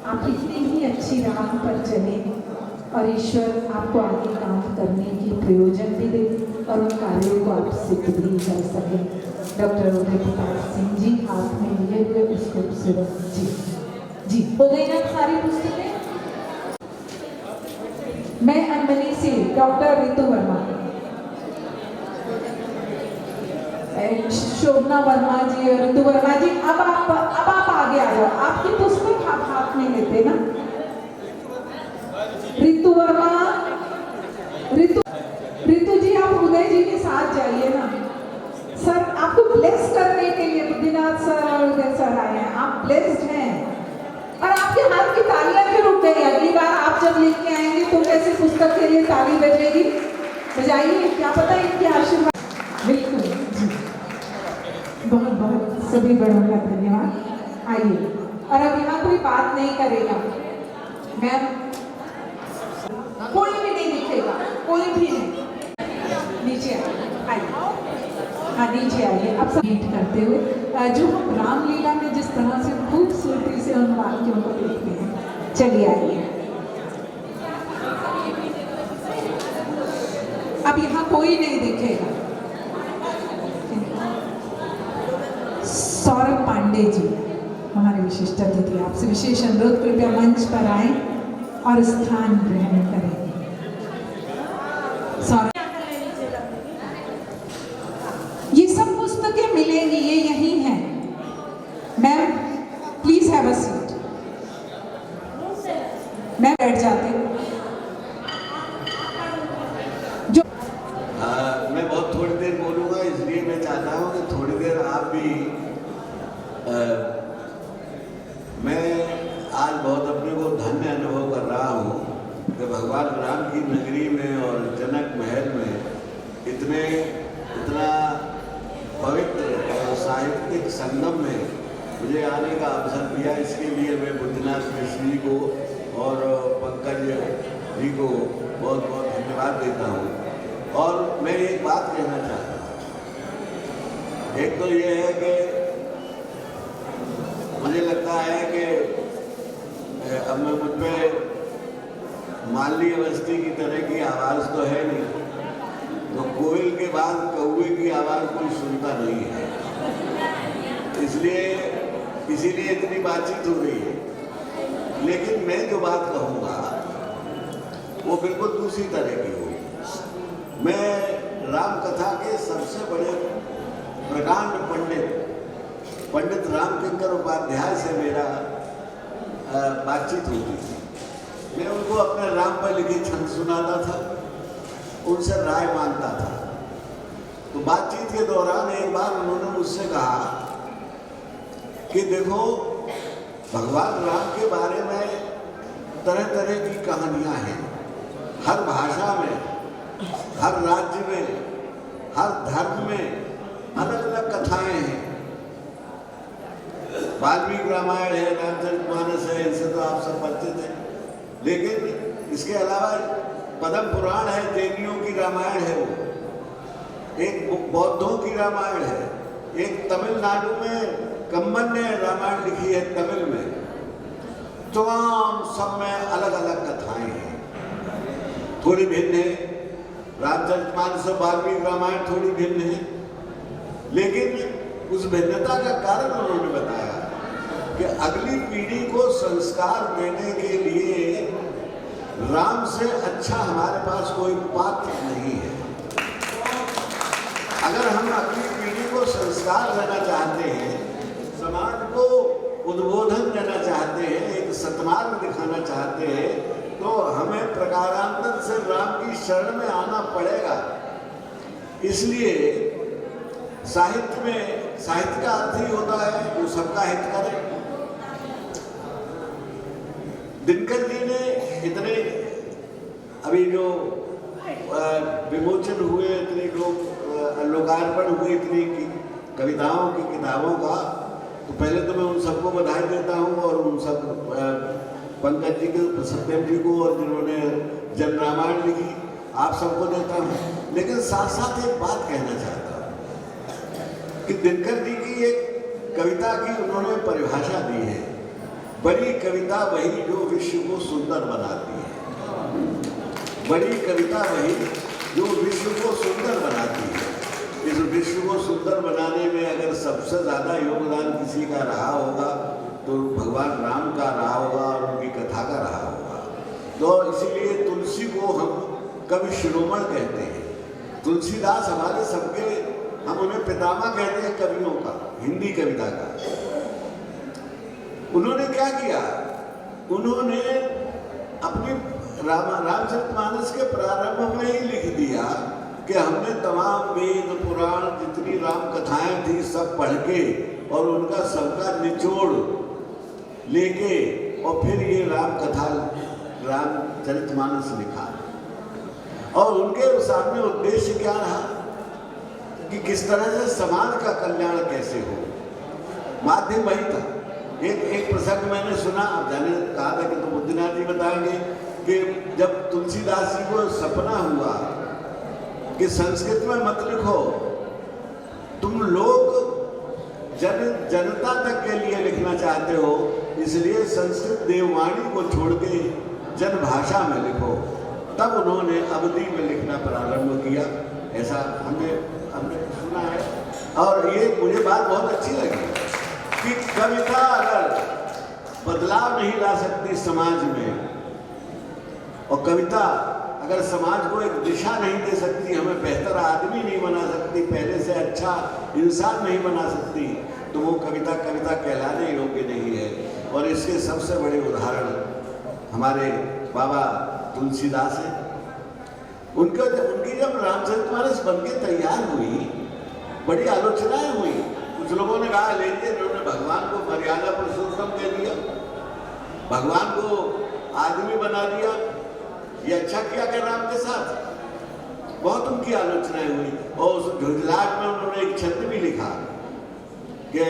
आप इतनी ही अच्छी राह पर चले, और ईश्वर आपको आगे काम करने की प्रयोजन भी दे, और उन कार्यों को आप सिद्ध भी कर सके। डॉक्टर उदय प्रताप सिंह जी हाथ में लिए हुए उस खूबसूरत जी जी। हो गई ना सारी पुस्तकें? मैं अनमनी से डॉक्टर रितु वर्मा, शोभना वर्मा जी और रितु वर्मा जी। अब आप आगे आ जाओ, आपकी पुस्तक आप हाथ में लेते ना। रितु वर्मा, रितु जी आप उदय जी के साथ जाइए ना। सर आपको ब्लेस करने के लिए बुद्धिनाथ सर और उदय सर आए हैं, आप ब्लेस्ड हैं, और आपके हाथ की तालियां क्यों रुक गई? अगली बार आप जब लेके आएंगे तो कैसे पुस्तक के लिए ताली बजेगी? बजाइए, क्या पता इनके आशीर्वाद। बिल्कुल जी, बहुत बहुत सभी बड़ों का धन्यवाद। आइए, और अब यहाँ कोई बात नहीं करेगा मैम, कोई भी नहीं दिखेगा, कोई भी नहीं। नीचे आइए। हाँ नीचे आइए। अब सब भेंट करते हुए जो हम रामलीला में जिस तरह से खूबसूरती से उन वाक्यों को देखते हैं, चलिए आइए। अब यहाँ कोई नहीं दिखेगा। सौरभ पांडे जी हमारे विशिष्ट अतिथि, आपसे विशेष अनुरोध, कृपया मंच पर आए और स्थान ग्रहण करें। सौरभ, ये सब पुस्तकें मिलेंगी, ये यही हैं। Ma'am please have a seat. मैं बैठ जाती हूँ। जो मैं बहुत थोड़ी देर बोलूँगा, इसलिए मैं चाहता हूँ कि थोड़ी देर आप भी मैं आज बहुत अपने को धन्य अनुभव कर रहा हूँ कि भगवान राम की नगरी में और जनक महल में इतना पवित्र और साहित्यिक संगम में मुझे आने का अवसर दिया। इसके लिए मैं बुद्धनाथ मिश्र जी को और पंकज जी को बहुत बहुत धन्यवाद देता हूँ। और मैं एक बात कहना चाहता हूँ। एक तो ये है कि मुझे लगता है कि अब मैं मुझ पर मालवी अवस्थी की तरह की आवाज़ तो है नहीं, तो कोयल के बाद कौवे की आवाज़ कोई सुनता नहीं है, इसीलिए इतनी बातचीत हो रही है। लेकिन मैं जो बात कहूँगा वो बिल्कुल दूसरी तरह की होगी। मैं राम कथा के सबसे बड़े प्रकांड पंडित रामकिंकर उपाध्याय से मेरा बातचीत होती थी। मैं उनको अपने राम पर लिखे छंद सुनाता था, उनसे राय मांगता था। तो बातचीत के दौरान एक बार उन्होंने मुझसे कहा कि देखो, भगवान राम के बारे में तरह तरह की कहानियां हैं। हर भाषा में, हर राज्य में, हर धर्म में अलग अलग कथाएं हैं। वाल्मीकि रामायण है, रामचरितमानस है, इनसे तो आप सब परिचित हैं। लेकिन इसके अलावा पद्म पुराण है, जैनियों की रामायण है, वो एक बौद्धों की रामायण है, एक तमिलनाडु में कम्बन ने रामायण लिखी है तमिल में। तमाम सब में अलग अलग कथाएं हैं, थोड़ी भिन्न है। रामचरितमानस और वाल्मीकि रामायण थोड़ी भिन्न है, लेकिन उस भिन्नता का कारण उन्होंने बताया कि अगली पीढ़ी को संस्कार देने के लिए राम से अच्छा हमारे पास कोई पात्र नहीं है। अगर हम अगली पीढ़ी को संस्कार देना चाहते हैं, समाज को उद्बोधन देना चाहते हैं, एक सत्मार्ग दिखाना चाहते हैं, तो हमें प्रकारांतर से राम की शरण में आना पड़ेगा। इसलिए साहित्य का अर्थ ही होता है जो सबका हित करे। दिनकर जी ने इतने अभी जो विमोचन हुए, इतने जो लोकार्पण हुए इतनी कविताओं की किताबों का, तो पहले तो मैं उन सबको बधाई देता हूँ और उन सब पंकज जी को, सत्यम जी को, और जिन्होंने जन रामायण लिखी, आप सबको देता हूँ। लेकिन साथ साथ एक बात कहना चाहता हूँ कि दिनकर जी की एक कविता की उन्होंने परिभाषा दी है, बड़ी कविता वही जो विश्व को सुंदर बनाती है। बड़ी कविता वही जो विश्व को सुंदर बनाती है। इस विश्व को सुंदर बनाने में अगर सबसे ज़्यादा योगदान किसी का रहा होगा तो भगवान राम का रहा होगा और उनकी कथा का रहा होगा। तो इसीलिए तुलसी को हम कवि शिरोमण कहते हैं। तुलसीदास हमारे सबके, हम उन्हें पितामह कहते हैं कवियों का, हिंदी कविता का। उन्होंने क्या किया, उन्होंने अपनी रामचरितमानस के प्रारंभ में ही लिख दिया कि हमने तमाम वेद पुराण जितनी राम कथाएं थी सब पढ़ के और उनका सबका निचोड़ लेके और फिर ये राम कथा रामचरितमानस लिखा। और उनके सामने उद्देश्य क्या रहा कि किस तरह से समाज का कल्याण कैसे हो, माध्यम वही था। एक प्रसंग मैंने सुना, आप जाने कहा था कि तो बुद्धनाथ जी बताएंगे कि जब तुलसीदास जी को सपना हुआ कि संस्कृत में मत लिखो, तुम लोग जनता तक के लिए लिखना चाहते हो, इसलिए संस्कृत देववाणी को छोड़ के जनभाषा में लिखो। तब उन्होंने अवधि में लिखना प्रारंभ किया, ऐसा हमने सुना है। और ये मुझे बात बहुत अच्छी लगी कि कविता अगर बदलाव नहीं ला सकती समाज में, और कविता अगर समाज को एक दिशा नहीं दे सकती, हमें बेहतर आदमी नहीं बना सकती, पहले से अच्छा इंसान नहीं बना सकती, तो वो कविता कहलाने योग्य नहीं है। और इसके सबसे बड़े उदाहरण हमारे बाबा तुलसीदास हैं। उनकी जब रामचरितमानस बन के तैयार हुई, बड़ी आलोचनाएं हुई। कुछ लोगों ने कहा लेकिन उन्होंने भगवान को मर्यादा पुरुषोत्तम कह दिया, भगवान को आदमी बना दिया, ये अच्छा किया क्या राम के साथ। बहुत उनकी आलोचनाएं हुई। और उस झुंझलाहट में उन्होंने एक छंद भी लिखा कि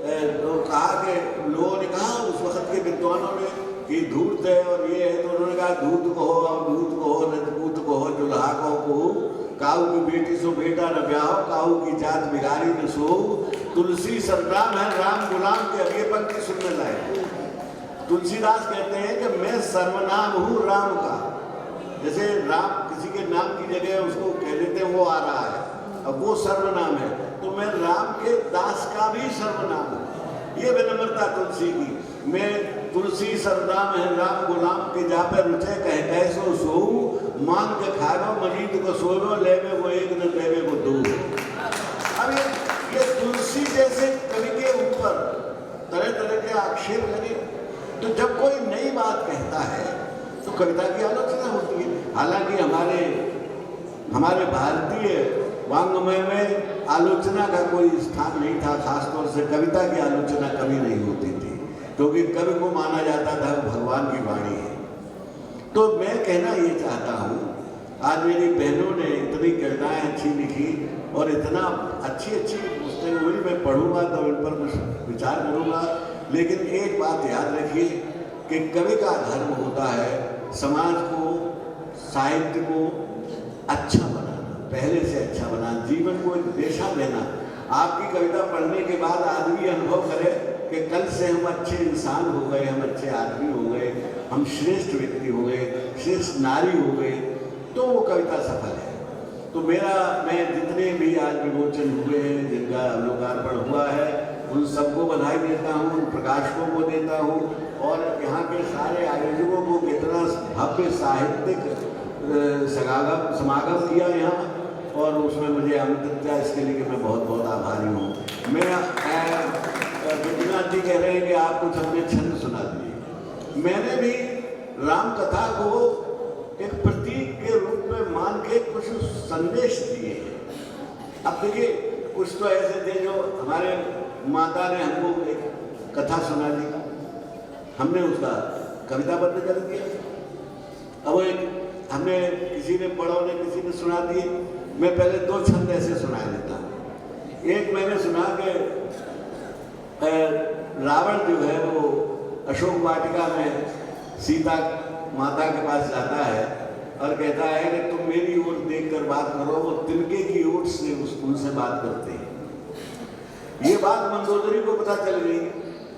कहा कि लोगों ने कहा उस वक्त के विद्वानों ने कि धूर्त है और ये है, तो उन्होंने कहा धूत को हो, अवधूत को हो, रजपूत को हो, जुल्हा को काऊ की बेटी सो बेटा न ब्याहो, काऊ की जात बिगाड़ी न सो, तुलसी सरनाम है राम गुलाम के। अब ये पंक्ति सुनने लायक। तुलसीदास कहते हैं कि मैं सर्वनाम हूँ राम का। जैसे राम किसी के नाम की जगह उसको कह देते हैं वो आ रहा है, अब वो सर्वनाम है, तो मैं राम के दास का भी सर्वनाम हूँ। ये विनम्रता तुलसी की। मैं तुलसी सर्वनाम है राम गुलाम के जा पे रुचे कह कैसो सोऊ, मांग के खागो मजीद को सोलो, लेवे वो एक न लेवे वो दो। अब ये तुलसी जैसे कवि के ऊपर तरह तरह के आक्षेप लगे। तो जब कोई नई बात कहता है तो कविता की आलोचना होती है। हालांकि हमारे भारतीय वांग्मय में आलोचना का कोई स्थान नहीं था, खासतौर से कविता की आलोचना कभी नहीं होती थी, क्योंकि कवि को माना जाता था भगवान की वाणी है। तो मैं कहना ये चाहता हूँ, आज मेरी बहनों ने इतनी कविताएं अच्छी लिखी और इतना अच्छी पुस्तकें हुई, मैं पढ़ूंगा तो इन पर कुछ विचार करूंगा। लेकिन एक बात याद रखिए कि कवि का धर्म होता है समाज को, साहित्य को अच्छा बनाना, पहले से अच्छा बनाना, जीवन को एक दिशा देना। आपकी कविता पढ़ने के बाद आदमी अनुभव करे कि कल से हम अच्छे इंसान हो गए, हम अच्छे आदमी हो गए, हम श्रेष्ठ व्यक्ति हो गए, श्रेष्ठ नारी हो गए, तो वो कविता सफल है। तो मैं जितने भी आज विमोचन हुए हैं, जिनका लोकार्पण हुआ है, उन सबको बधाई देता हूँ, उन प्रकाशकों को देता हूँ, और यहाँ के सारे आयोजकों को कितना भव्य साहित्यिक समागम किया यहाँ, और उसमें मुझे आमंत्रित किया, इसके लिए मैं बहुत बहुत आभारी हूँ। मैं विश्वनाथ जी कह रहे हैं कि आप कुछ हमने छंद सुना दिए। मैंने भी राम कथा को एक प्रतीक के रूप में मान के कुछ संदेश दिए। अब देखिए, कुछ तो ऐसे थे जो हमारे माता ने हमको एक कथा सुना दी, हमने उसका कविताबद्ध कर दिया। अब एक हमने किसी ने बड़ों ने किसी ने सुना दी। मैं पहले दो छंद ऐसे सुना देता हूँ। एक मैंने सुना कि रावण जो है वो अशोक वाटिका में सीता माता के पास जाता है और कहता है कि तुम मेरी ओर देखकर बात करो। वो तिनके की ओर से उनसे बात करते हैं। ये बात मंदोदरी को पता चल गई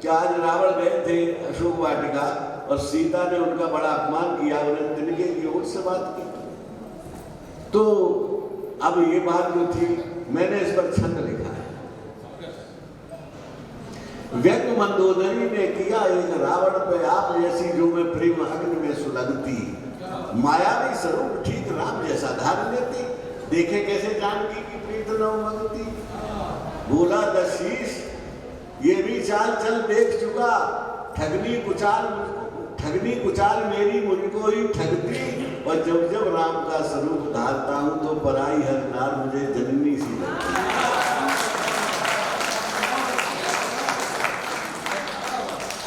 कि आज रावण गए थे अशोक वाटिका और सीता ने उनका बड़ा अपमान किया, उन्हें तिनके की ओर से बात की। तो अब ये बात जो थी, मैंने इस पर छंद लिखा है। व्यंग मंदोदरी ने किया एक रावण पे आप जैसी, जो मैं प्रेम अग्नि में सुलगती, मायावी स्वरूप ठीक राम जैसा धार लेती, देखे कैसे जानकी की प्रीत न उमंगती। बोला दशीष ये भी चाल चल देख चुका, ठगनी कुचाल मेरी मुझको ही ठगती, और जब जब राम का स्वरूप धारता हूं तो पराई हर नार मुझे जननी सी लगती।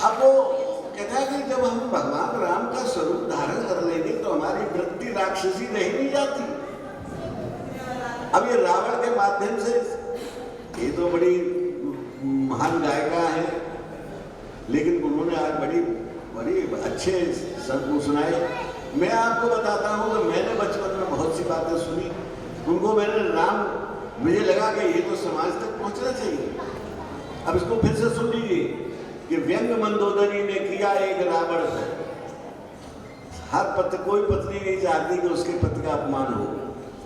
अब वो कहता है कि जब हम भगवान राम का स्वरूप धारण कर लेंगे तो हमारी वृत्ति राक्षसी रह नहीं जाती। अब ये रावण के माध्यम से, ये तो बड़ी महान गायिका है, लेकिन उन्होंने आज बड़ी अच्छे सबको सुनाए। मैं आपको बताता हूँ कि मैंने बचपन में बहुत सी बातें सुनी, उनको मैंने राम मुझे लगा कि ये तो समाज तक पहुंचना चाहिए। अब इसको फिर से सुन लीजिए कि व्यंग मंदोदरी ने किया एक रावण से। हर पति, कोई पत्नी नहीं चाहती कि उसके पति का अपमान हो,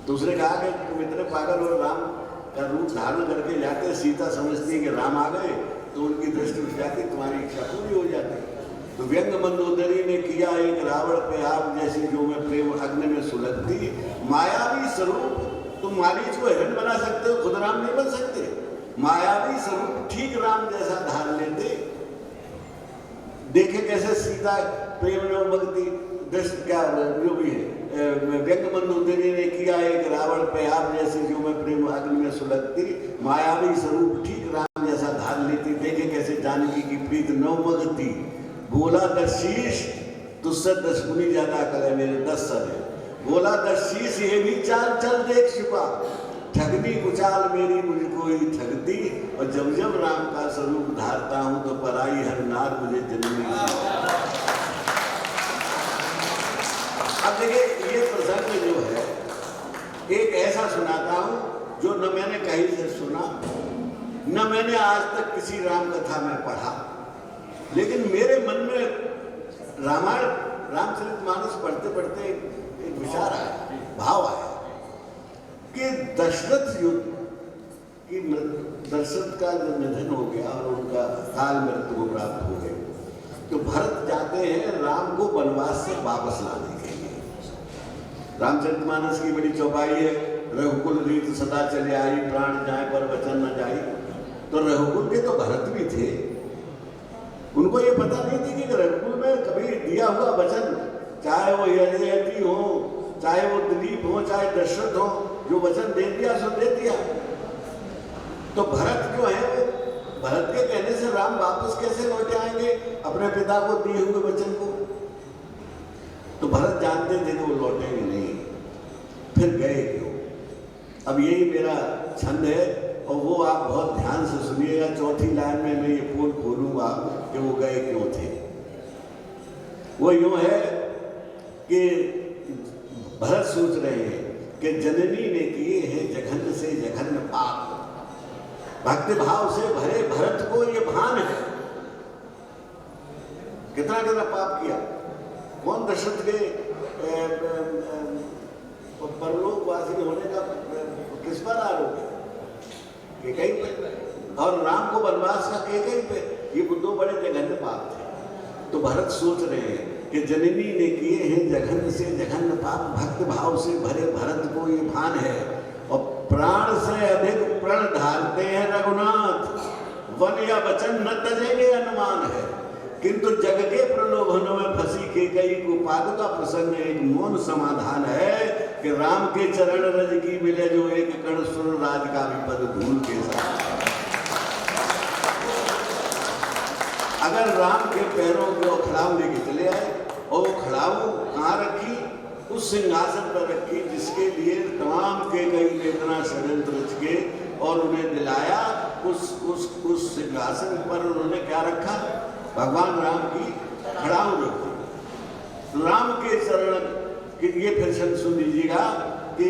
तो उसने कहा कि तुम इतने पागल और राम का रूप धारण करके जाते, सीता समझती है कि राम आ गए तो उनकी दृष्टि उठ जाती, तुम्हारी इच्छा पूरी हो जाती। तो व्यंग मंदोदरी ने किया एक रावण पे आप जैसी जो मैं प्रेम अग्नि में सुलगती, मायावी स्वरूप तुम मारीच को हिरण बना सकते हो, खुद राम नहीं बन सकते। मायावी स्वरूप ठीक राम जैसा धार लेते। देखे कैसे सीता प्रेम में उमगती, दृष्टि क्या जो भी है। व्यंग मंदोदरी ने किया एक रावण पे आप जैसी जो मैं प्रेम अग्नि में सुलगती, मायावी स्वरूप ठीक राम जैसा धार लेती। देखे कैसे जानकी की प्रीत न उमगती, बोला दर्शीष तुझसे 10 गुनी ज्यादा करे मेरे 10 सर है। बोला दर्शीष ये भी चाल चल देख चुका, ठगनी कुचाल मेरी मुझको ही ठगती, और जब जब राम का स्वरूप धारता हूं तो पराई हर नार मुझे जन्मी। अब देखिए ये प्रसंग जो है एक ऐसा सुनाता हूं जो न मैंने कहीं से सुना, न मैंने आज तक किसी राम कथा में पढ़ा, लेकिन मेरे मन में रामायण रामचरितमानस पढ़ते पढ़ते एक विचार आया, भाव आया कि दशरथ युद्ध की दशरथ का जब निधन हो गया और उनका काल मृत्यु को प्राप्त हो गए, तो भरत जाते हैं राम को वनवास से वापस लाने के लिए। रामचरितमानस की बड़ी चौपाई है, रघुकुल रीत सदा चले आई, प्राण जाए पर वचन न जाई। तो रघुकुल के तो भरत भी थे, उनको ये पता नहीं थी कि रघुकुल में कभी दिया हुआ वचन, चाहे वो ययाति हो, चाहे वो दिलीप हो, चाहे दशरथ हो, जो वचन दे दिया सो दे दिया। तो भरत जो है वो भरत के कहने से राम वापस कैसे लौटे आएंगे अपने पिता को दिए हुए वचन को? तो भरत जानते थे कि वो लौटेंगे नहीं, फिर गए क्यों? अब यही मेरा छंद है और वो आप बहुत ध्यान से सुनिएगा। चौथी लाइन में मैं ये पोल खोलूंगा कि वो गए क्यों थे। वो यूं है कि भरत सोच रहे हैं कि जननी ने किए हैं जघन्य से जघन्य पाप, भक्ति भाव से भरे भरत को ये भान है कितना कितना पाप किया। कौन दशरथ के परलोकवासी होने का किस पर आरोप है? केकई पे, और राम को वनवास का केकई पे, ये दो बड़े जघन्य पाप थे। तो भरत सोच रहे हैं कि जननी ने किए हैं जघन्य से जघन्य पाप, भक्त भाव से भरे भरत को ये भान है, और प्राण से अधिक प्रण धारते हैं रघुनाथ, वन या वचन न तजेंगे अनुमान है। किंतु जग के प्रलोभनों में फंसी केकई को पादुका प्रसंग एक मौन समाधान है कि राम के चरण रज की मिले जो एक कण सुर राज का विपद धूल के साथ। अगर राम के पैरों को खड़ाऊ लेके चले आए और वो खड़ाऊ कहाँ रखी? उस सिंहासन पर रखी जिसके लिए तमाम केकई ने इतना षड्यंत्र रच के और उन्हें दिलाया। उस सिंहासन पर उन्होंने क्या रखा? भगवान राम की खड़ाऊ रखी। राम के चरण के ये फिर सुन लीजिएगा कि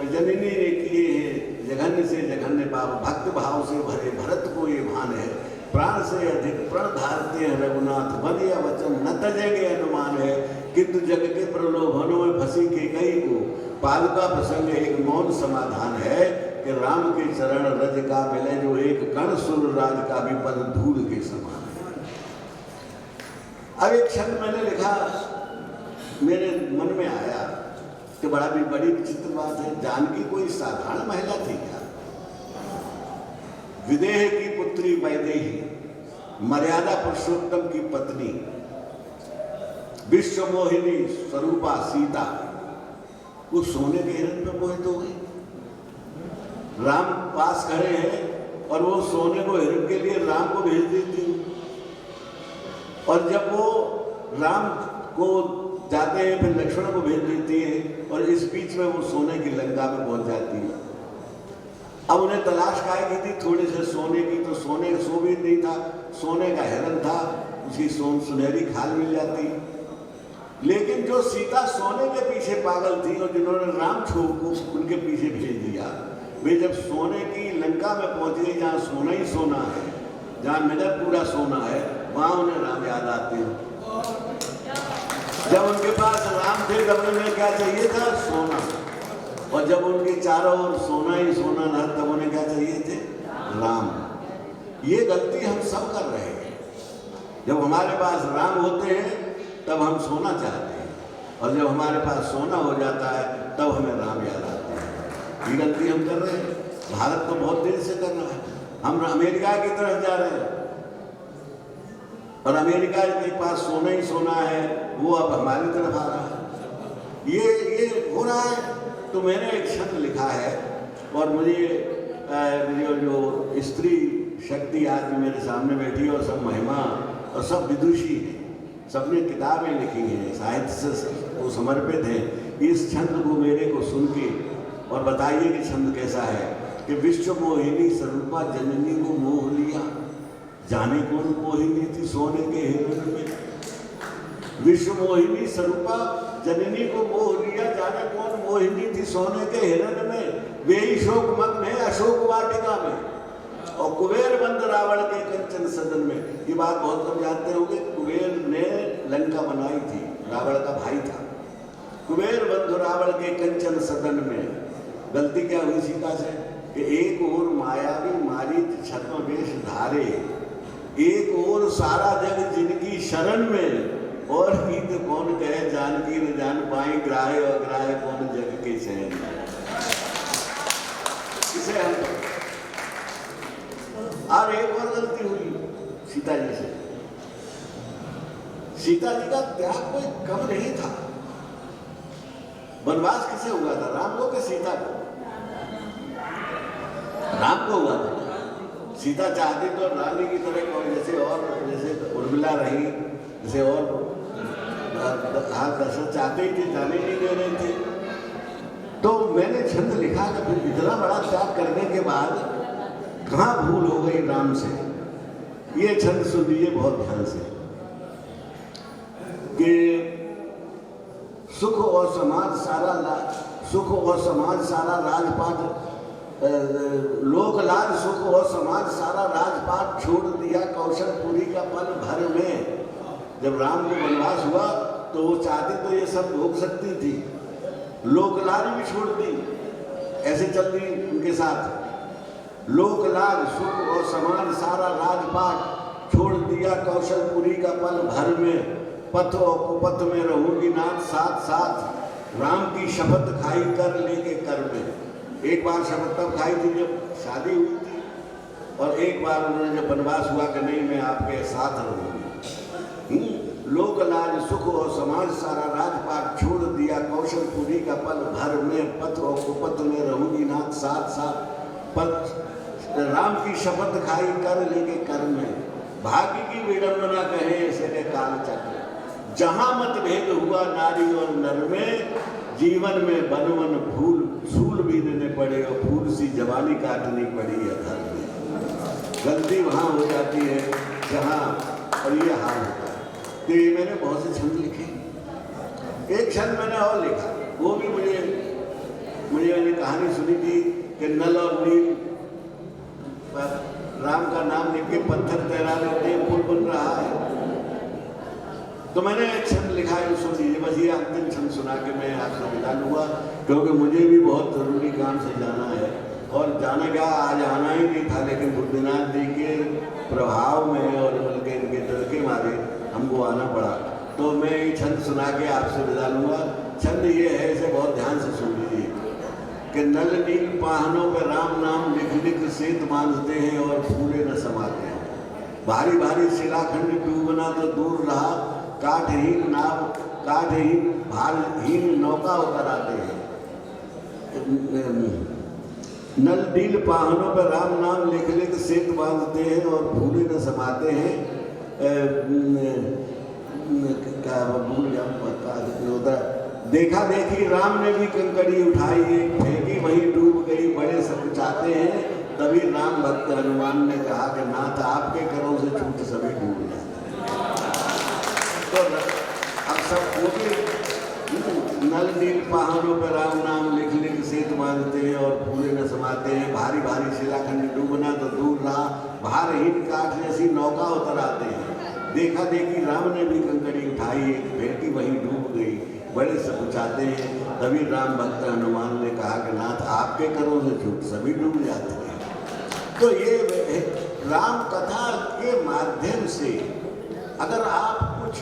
जननी ने किए हैं जघन्य से जघन्य पाप, भक्त भाव से भरे भरत को ये भान है, प्राण से अधिक प्रण धारते हैं रघुनाथ, वन या वचन न तजेंगे अनुमान है। किंतु जग के प्रलोभनों में फंसी केकई को पादुका प्रसंग एक मौन समाधान है कि राम के चरण रज का मिले जो एक कण सुर राज का भी पद धूल के समान है। अब एक क्षण मैंने लिखा, मेरे मन में आया कि बड़ी विचित्र बात है, जानकी कोई साधारण महिला थी क्या? विदेह की पुत्री वैदेही, मर्यादा पुरुषोत्तम की पत्नी, विश्व मोहिनी स्वरूपा सीता, वो सोने के हिरण पे मोहित हो गई। राम पास खड़े हैं और वो सोने को हिरण के लिए राम को भेज देती। और जब वो राम को जाते हैं फिर लक्ष्मण को भेज देती है, और इस बीच में वो सोने की लंका में पहुंच जाती है। अब उन्हें तलाश काहे की थी? थोड़े से सोने की, तो सोने का सो भी नहीं था, सोने का हिरण था, उसकी सुनहरी खाल मिल जाती। लेकिन जो सीता सोने के पीछे पागल थी और जिन्होंने राम को उनके पीछे भेज दिया, वे जब सोने की लंका में पहुंच गए, जहाँ सोना ही सोना है, जहाँ नगर पूरा सोना है, वहाँ उन्हें राम याद आते हैं। जब उनके पास राम थे तब उन्हें क्या चाहिए था? सोना। और जब उनके चारों ओर सोना ही सोना था तब उन्हें क्या चाहिए थे? राम। ये गलती हम सब कर रहे हैं। जब हमारे पास राम होते हैं तब हम सोना चाहते हैं, और जब हमारे पास सोना हो जाता है तब हमें राम याद आते हैं। ये गलती हम कर रहे हैं। भारत तो बहुत देर से कर रहा है। हम अमेरिका की तरफ जा रहे हैं, और अमेरिका के पास सोना ही सोना है, वो अब हमारी तरफ आ रहा है। ये हो रहा है। तो मैंने एक शब्द लिखा है, और मुझे जो स्त्री शक्ति आज मेरे सामने बैठी है, और सब महिमा और सब विदुषी हैं, सबने किताबें लिखी हैं, साहित्य से वो समर्पित हैं। इस छंद को मेरे को सुन के और बताइए कि छंद कैसा है कि विश्व मोहिनी स्वरूपा जननी को मोह लिया, जाने कौन मोहिनी थी सोने के हिरण में। विश्व मोहिनी स्वरूपा जननी को मोह लिया, जाने कौन मोहिनी थी सोने के हिरण में। वे ही शोक मग्न है अशोक वाटिका में, और कुबेर बंद रावण के कंचन सदन में। ये बात बहुत कम जानते होंगे। कुबेर ने लंका बनाई थी, रावण का भाई था। कुबेर बंद रावण के कंचन सदन में गलती क्या हुई सीता से कि एक ओर मायावी मारीच छद्मवेश धारे, एक ओर सारा जग जिनकी शरण में, और गीत कौन कहे जानकी न जान पाई, ग्राहे और ग्राहे कौन जग के चैन। इसे हम और एक और गलती हुई सीता जी से। सीता जी का त्याग कोई कम नहीं था। वनवास किसे हुआ था? राम को कि सीता को? राम को हुआ था। सीता चाहती तो रानी की तरह और जैसे उर्मिला रही, जैसे और दशरथ चाहते ही थे, जाने नहीं दे रहे थे। तो मैंने छंद लिखा कि फिर इतना बड़ा त्याग करने के बाद कहाँ भूल हो गई राम से। ये छंद सुन लीजिए बहुत ध्यान से कि सुख और समाज सारा राजपाट, लोकलाज सुख और समाज सारा राजपाट छोड़ दिया कौशलपुरी का पल भर में। जब राम को वनवास हुआ तो वो चाहते तो ये सब भोग सकती थी, लोकलाज भी छोड़ दी, ऐसे चल दी उनके साथ। लोकलाज सुख और समाज सारा राजपाट छोड़ दिया कौशलपुरी का पल भर में। पथ और कुपथ में रहूंगी नाथ साथ साथ, राम की शपथ खाई कर लेके कर में। एक बार शपथ तब खाई थी जब शादी हुई थी, और एक बार उन्होंने जब वनवास हुआ कि नहीं मैं आपके साथ रहूंगी। लोकलाज सुख और समाज सारा राजपाट छोड़ दिया कौशलपुरी का पल भर में। पथ और कुपथ में रहूंगी नाथ साथ साथ, पथ राम की शपथ खाई कर लेके कर में। भाग्य की विडंबना कहे ऐसे काल चक्र, जहां मतभेद हुआ नारी और नर में। जीवन में बनवन फूल सूल भी देने पड़े, और फूल सी जवानी काटनी पड़ी अधर में। गलती वहां हो जाती है जहां, और ये हाल होता है। तो ये मैंने बहुत से छंद लिखे। एक छंद मैंने और लिखा, वो भी मैंने कहानी सुनी थी कि नल और नील पर राम का नाम लिख के पत्थर तैरा लेते हैं, पुल बन रहा है। तो मैंने एक छंद लिखा है, सुन लीजिए। बस ये अंतिम छंद सुना के मैं आपसे विदा लूँगा, क्योंकि मुझे भी बहुत ज़रूरी काम से जाना है। और जाना क्या, आज आना ही नहीं था, लेकिन बुद्धिनाथ जी के प्रभाव में और बल्कि इनके डर के मारे हमको आना पड़ा। तो मैं ये छंद सुना के आपसे विदा लूँगा। छंद ये है, इसे बहुत ध्यान से सुन लीजिए कि नल नील पाहनों पर राम नाम लिख लिख सेत बांधते हैं और फूले न समाते हैं। भारी भारी शिलाखंड डूबना तो दूर रहा, काठहीन नाव काठहीन भारहीन नौका होकर आते हैं। नल नील पाहनों पर राम नाम लिख लिख सेत बांधते हैं और फूले न समाते हैं। क्या भूल गया, देखा देखी राम ने भी कंकड़ी उठाई, एक फेंकी वहीं डूब गई, बड़े सब चाहते हैं। तभी राम भक्त हनुमान ने कहा कि नाथ आपके करों से छूट सभी डूब जाते। तो अब सब वो भी नल नील पहाड़ों पर राम नाम लिख लिख सेत बांधते हैं और पूरे न समाते हैं। भारी भारी शिलाखंड डूबना तो दूर रहा, भारहीन काठ जैसी नौका उतर आते हैं। देखा देखी राम ने भी कंकड़ी उठाई, एक बेटी वहीं डूब गई, बड़े सकुचाते हैं। तभी राम भक्त हनुमान ने कहा कि नाथ आपके करों से झूठ सभी डूब जाते हैं। तो ये राम कथा के माध्यम से अगर आप कुछ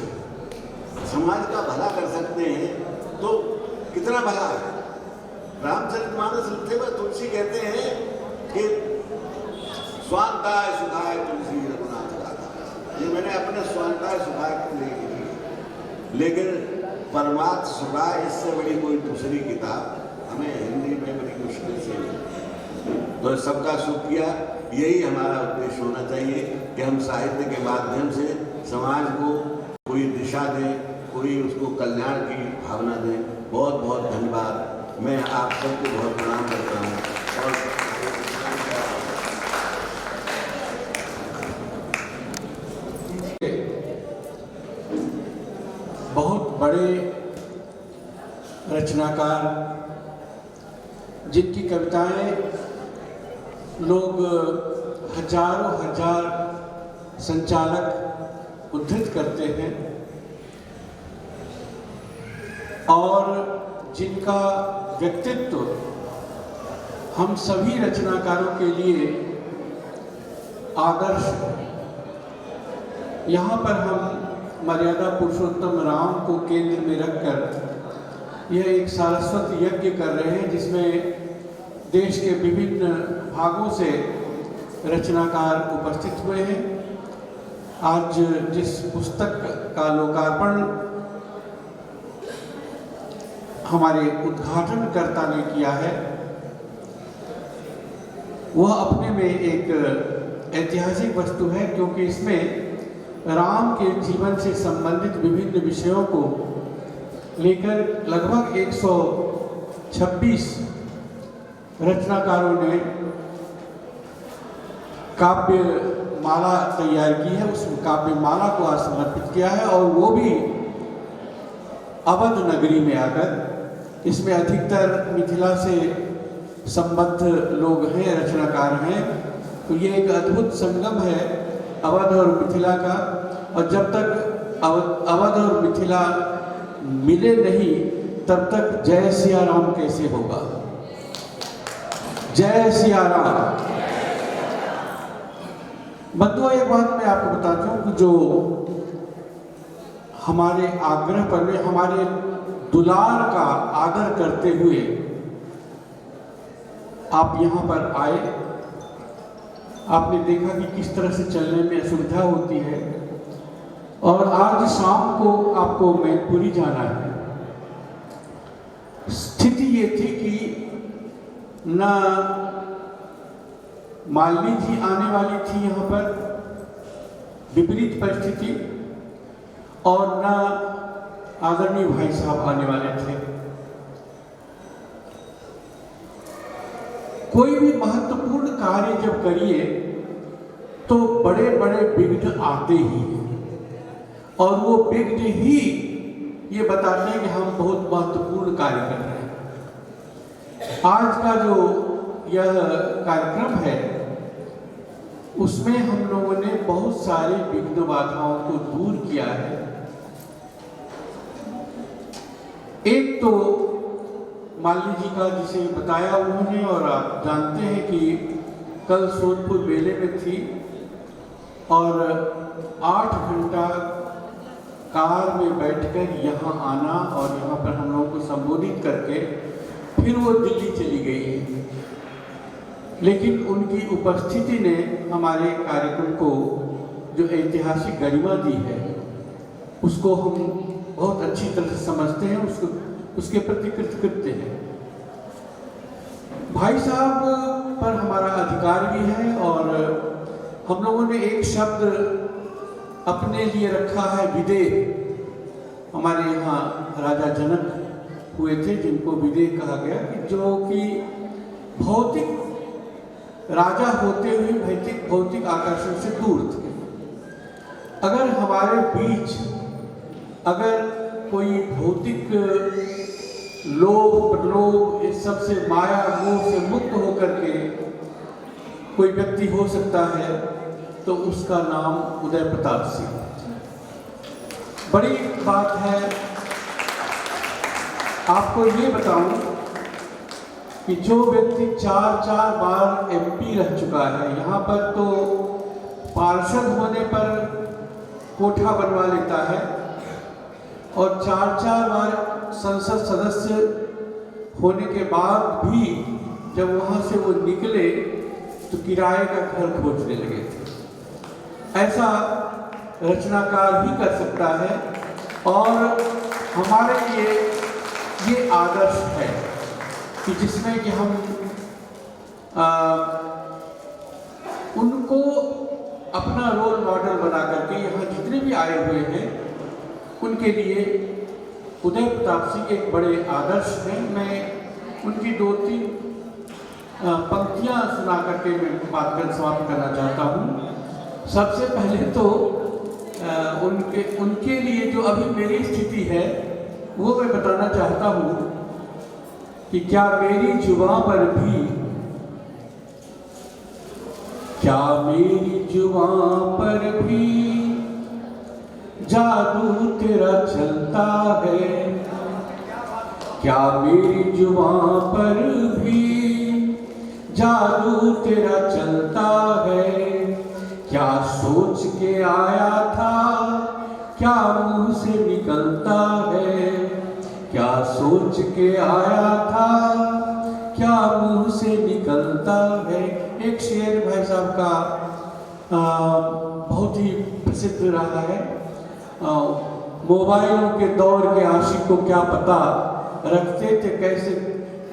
समाज का भला कर सकते हैं तो कितना भला है। रामचरितमानस लिखते हुए तुलसी कहते हैं कि स्वांताय सुखाय तुलसी रघुनाथ गाथा। ये मैंने अपने स्वांताय सुखाय के लिए लिखी, लेकिन परमात्म सुखाय इससे बड़ी कोई दूसरी किताब हमें हिंदी में बड़ी मुश्किल से मिली। तो सबका सुख किया, यही हमारा उद्देश्य होना चाहिए कि हम साहित्य के माध्यम से समाज को कोई दिशा दें, कोई उसको कल्याण की भावना दें। बहुत बहुत धन्यवाद। मैं आप सबको बहुत प्रणाम करता हूँ। और बहुत बड़े रचनाकार जिनकी कविताएं लोग हजारों हजार संचालक उद्धृत करते हैं और जिनका व्यक्तित्व हम सभी रचनाकारों के लिए आदर्श है। यहाँ पर हम मर्यादा पुरुषोत्तम राम को केंद्र में रखकर यह एक सारस्वत यज्ञ कर रहे हैं जिसमें देश के विभिन्न भागों से रचनाकार उपस्थित हुए हैं। आज जिस पुस्तक का लोकार्पण हमारे उद्घाटनकर्ता ने किया है वह अपने में एक ऐतिहासिक वस्तु है, क्योंकि इसमें राम के जीवन से संबंधित विभिन्न विषयों को लेकर लगभग 126 रचनाकारों ने काव्य माला तैयार की है। उस काव्य माला को आज समर्पित किया है और वो भी अवध नगरी में आकर। इसमें अधिकतर मिथिला से संबद्ध लोग हैं, रचनाकार हैं। तो ये एक अद्भुत संगम है अवध और मिथिला का। और जब तक अवध और मिथिला मिले नहीं तब तक जय सिया राम कैसे होगा। जय सिया राम। बंधुओं, एक बात मैं आपको बताता हूँ कि जो हमारे आग्रह पर में हमारे दुलार का आदर करते हुए आप यहाँ पर आए, आपने देखा कि किस तरह से चलने में असुविधा होती है और आज शाम को आपको मैनपुरी जाना है। स्थिति ये थी कि न मालिनी जी आने वाली थी यहाँ पर, विपरीत परिस्थिति, और न आदरणीय भाई साहब आने वाले थे। कोई भी महत्वपूर्ण कार्य जब करिए तो बड़े बड़े विघ्न आते ही हैं और वो विघ्न ही ये बताते हैं कि हम बहुत महत्वपूर्ण कार्य कर रहे हैं। आज का जो यह कार्यक्रम है उसमें हम लोगों ने बहुत सारे विघ्न बाधाओं को दूर किया है। एक तो मालिनी जी का जिसे बताया उन्होंने, और आप जानते हैं कि कल सोनपुर मेले में थी और 8 घंटा कार में बैठकर यहाँ आना और यहाँ पर हम लोगों को संबोधित करके फिर वो दिल्ली चली गई है। लेकिन उनकी उपस्थिति ने हमारे कार्यक्रम को जो ऐतिहासिक गरिमा दी है उसको हम बहुत अच्छी तरह से समझते हैं, उसके प्रति कृतज्ञ हैं। भाई साहब पर हमारा अधिकार भी है और हम लोगों ने एक शब्द अपने लिए रखा है, विदेह। हमारे यहाँ राजा जनक हुए थे जिनको विदेह कहा गया, कि जो कि भौतिक राजा होते हुए भौतिक आकर्षण से दूर थे। अगर हमारे बीच अगर कोई भौतिक लोभ प्रलोभ इस सबसे माया मोह से मुक्त होकर के कोई व्यक्ति हो सकता है तो उसका नाम उदय प्रताप सिंह। बड़ी बात है, आपको ये बताऊं कि जो व्यक्ति 4 बार MP रह चुका है, यहाँ पर तो पार्षद होने पर कोठा बनवा लेता है और 4 बार संसद सदस्य होने के बाद भी जब वहाँ से वो निकले तो किराए का घर खोजने लगे थे। ऐसा रचनाकार ही कर सकता है और हमारे लिए ये आदर्श है कि जिसमें कि हम उनको अपना रोल मॉडल बना करके यहाँ जितने भी आए हुए हैं उनके लिए उदय प्रताप सिंह एक बड़े आदर्श हैं। मैं उनकी 2-3 पंक्तियाँ सुना करके मैं बात कर समाप्त करना चाहता हूँ। सबसे पहले तो उनके लिए जो अभी मेरी स्थिति है वो मैं बताना चाहता हूँ कि क्या मेरी जुबां पर भी जादू तेरा चलता है, क्या मेरी जुबां पर भी जादू तेरा चलता है, क्या सोच के आया था क्या मुंह से निकलता है, क्या सोच के आया था क्या मुंह से निकलता है। एक शेर भाई साहब का बहुत ही प्रसिद्ध रहा है, मोबाइलों के दौर के आशिक को क्या पता, रखते थे कैसे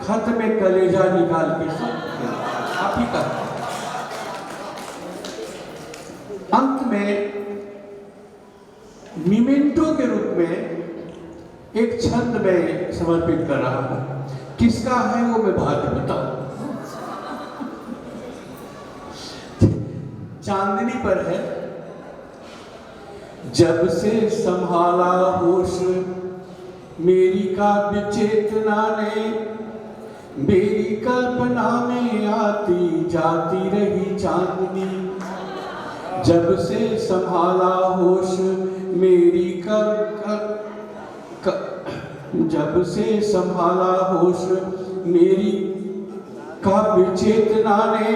खत में कलेजा निकाल के सब आप ही का। अंत में मिमेंटो के रूप में एक छंद में समर्पित कर रहा हूं। किसका है वो मैं बाद में बताऊं। चांदनी पर है। जब से संभाला होश मेरी काव्य चेतना ने, मेरी कल्पना में आती जाती रही चांदनी। जब से संभाला होश मेरी जब से संभाला होश मेरी काव्य चेतना ने,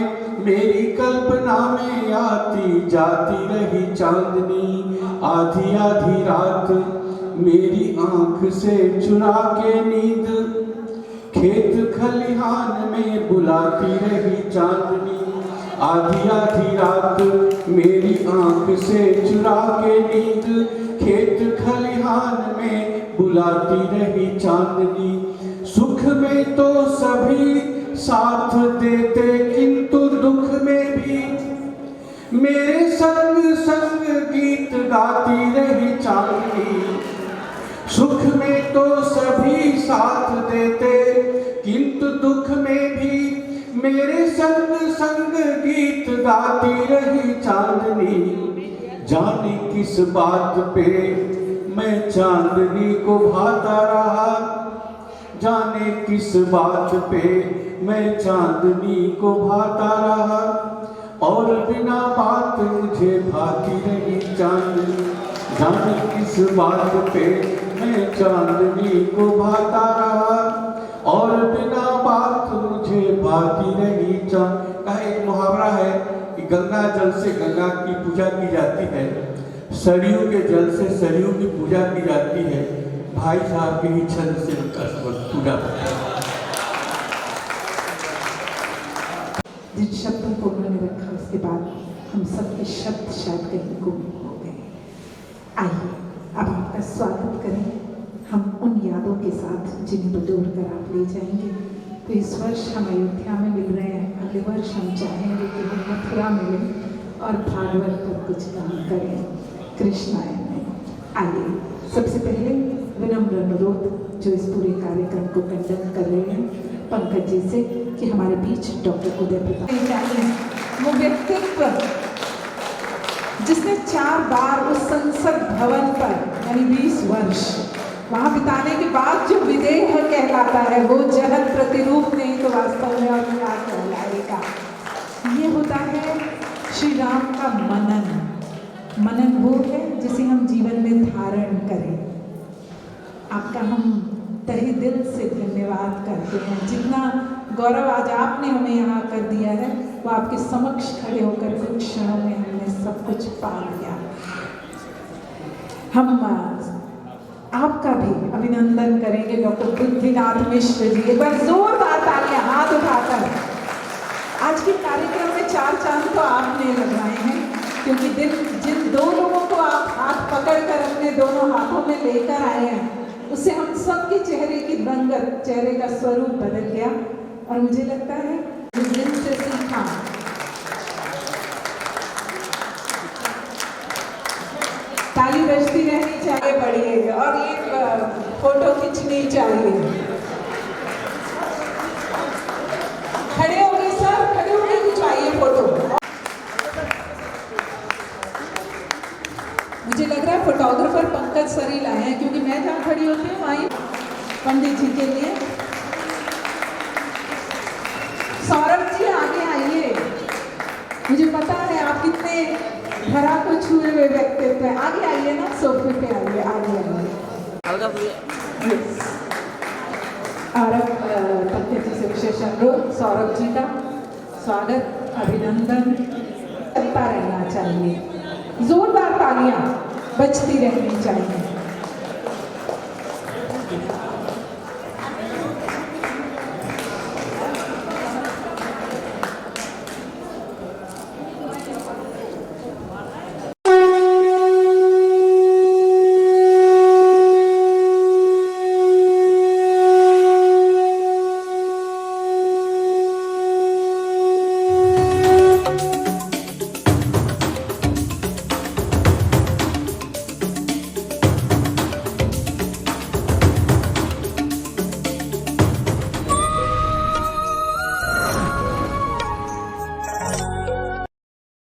मेरी कल्पना में आती जाती रही चांदनी। आधी आधी रात मेरी आंख से चुरा के नींद, खेत खलिहान में बुलाती रही चांदनी। आधी आधी रात मेरी आंख से चुरा के नींद, खेत खलिहान में बुलाती रही चांदनी। सुख में तो सभी साथ देते किंतु दुख में भी मेरे संग संग गीत गाती रही चांदनी। सुख में तो सभी साथ देते किंतु दुख में भी मेरे संग संग गीत गाती रही चांदनी। जाने किस बात पे मैं चांदनी को भाता रहा, जाने किस बात पे मैं चांदनी को भाता रहा, और बिना बात मुझे भाती रही चांदनी। जाने किस बात पे मैं चांदनी को भाता रहा, और बिना बात मुझे भाती रही चांदनी। का एक मुहावरा है कि गंगा जल से गंगा की पूजा की जाती है, सरयू के जल से सरयू की पूजा की जाती है। भाई साहब के ही छंद से उनका पूजा होता है। जिन शब्दों को उन्होंने रखा उसके बाद हम सबके शब्द शायद कहीं गुम हो गए। आइए अब आपका स्वागत करें हम उन यादों के साथ जिन्हें बटोर कर आप ले जाएंगे। तो इस वर्ष हम अयोध्या में मिल रहे हैं, अगले वर्ष हम चाहेंगे कि हम मथुरा मिलें और भागवत पर कुछ काम करें कृष्णायन में। आइए सबसे पहले विनम्र अनुरोध जो इस पूरे कार्यक्रम को कंडक्ट कर रहे हैं पंकज जी से कि हमारे बीच डॉक्टर उदय प्रताप वो व्यक्तित्व जिसने 4 बार उस संसद भवन पर यानी 20 वर्ष वहाँ बिताने के बाद जो विदेह कहलाता है वो जगत प्रतिरूप नहीं तो वास्तव में और क्या कहलाएगा। ये होता है श्री राम का मनन। मनन वो है जिसे हम जीवन में धारण करें। आपका हम तहे दिल से धन्यवाद करते हैं। जितना गौरव आज आपने हमें यहाँ कर दिया है वो आपके समक्ष खड़े होकर कुछ क्षणों में हमने सब कुछ पा लिया। हम आपका भी अभिनंदन करेंगे डॉक्टर बुद्धिनाथ मिश्र जी। एक बार जोरदार तालियां हाथ उठाकर। आज के कार्यक्रम में 4 चांद तो आपने लगवाए हैं, क्योंकि जिन 2 लोगों को आप हाथ पकड़कर अपने दोनों हाथों में लेकर आए हैं उससे हम सबके चेहरे की रंगत, चेहरे का स्वरूप बदल गया। और मुझे लगता है जिस दिन से सीखा ताली बजती रहनी चाहिए, बढ़िए, और एक फोटो खींचनी चाहिए। खड़े हो गए सर, खड़े हो गए, खिंचवाइए फोटो। मुझे लग रहा है फोटोग्राफर पंकज सर ही लाए हैं, क्योंकि मैं जहाँ खड़ी होती हूँ वहीं पंडित जी के लिए। सौरभ जी आगे आइए। मुझे पता है आप कितने धरा को छुए हुए व्यक्तित्व है। आगे आइए ना, सोफे पे आइए, आगे आइए। और अब पंकज जी से विशेष अनुरोध, सौरभ जी का स्वागत, अभिनंदन करता रहना चाहिए। जोरदार तालियां बजती रहनी चाहिए।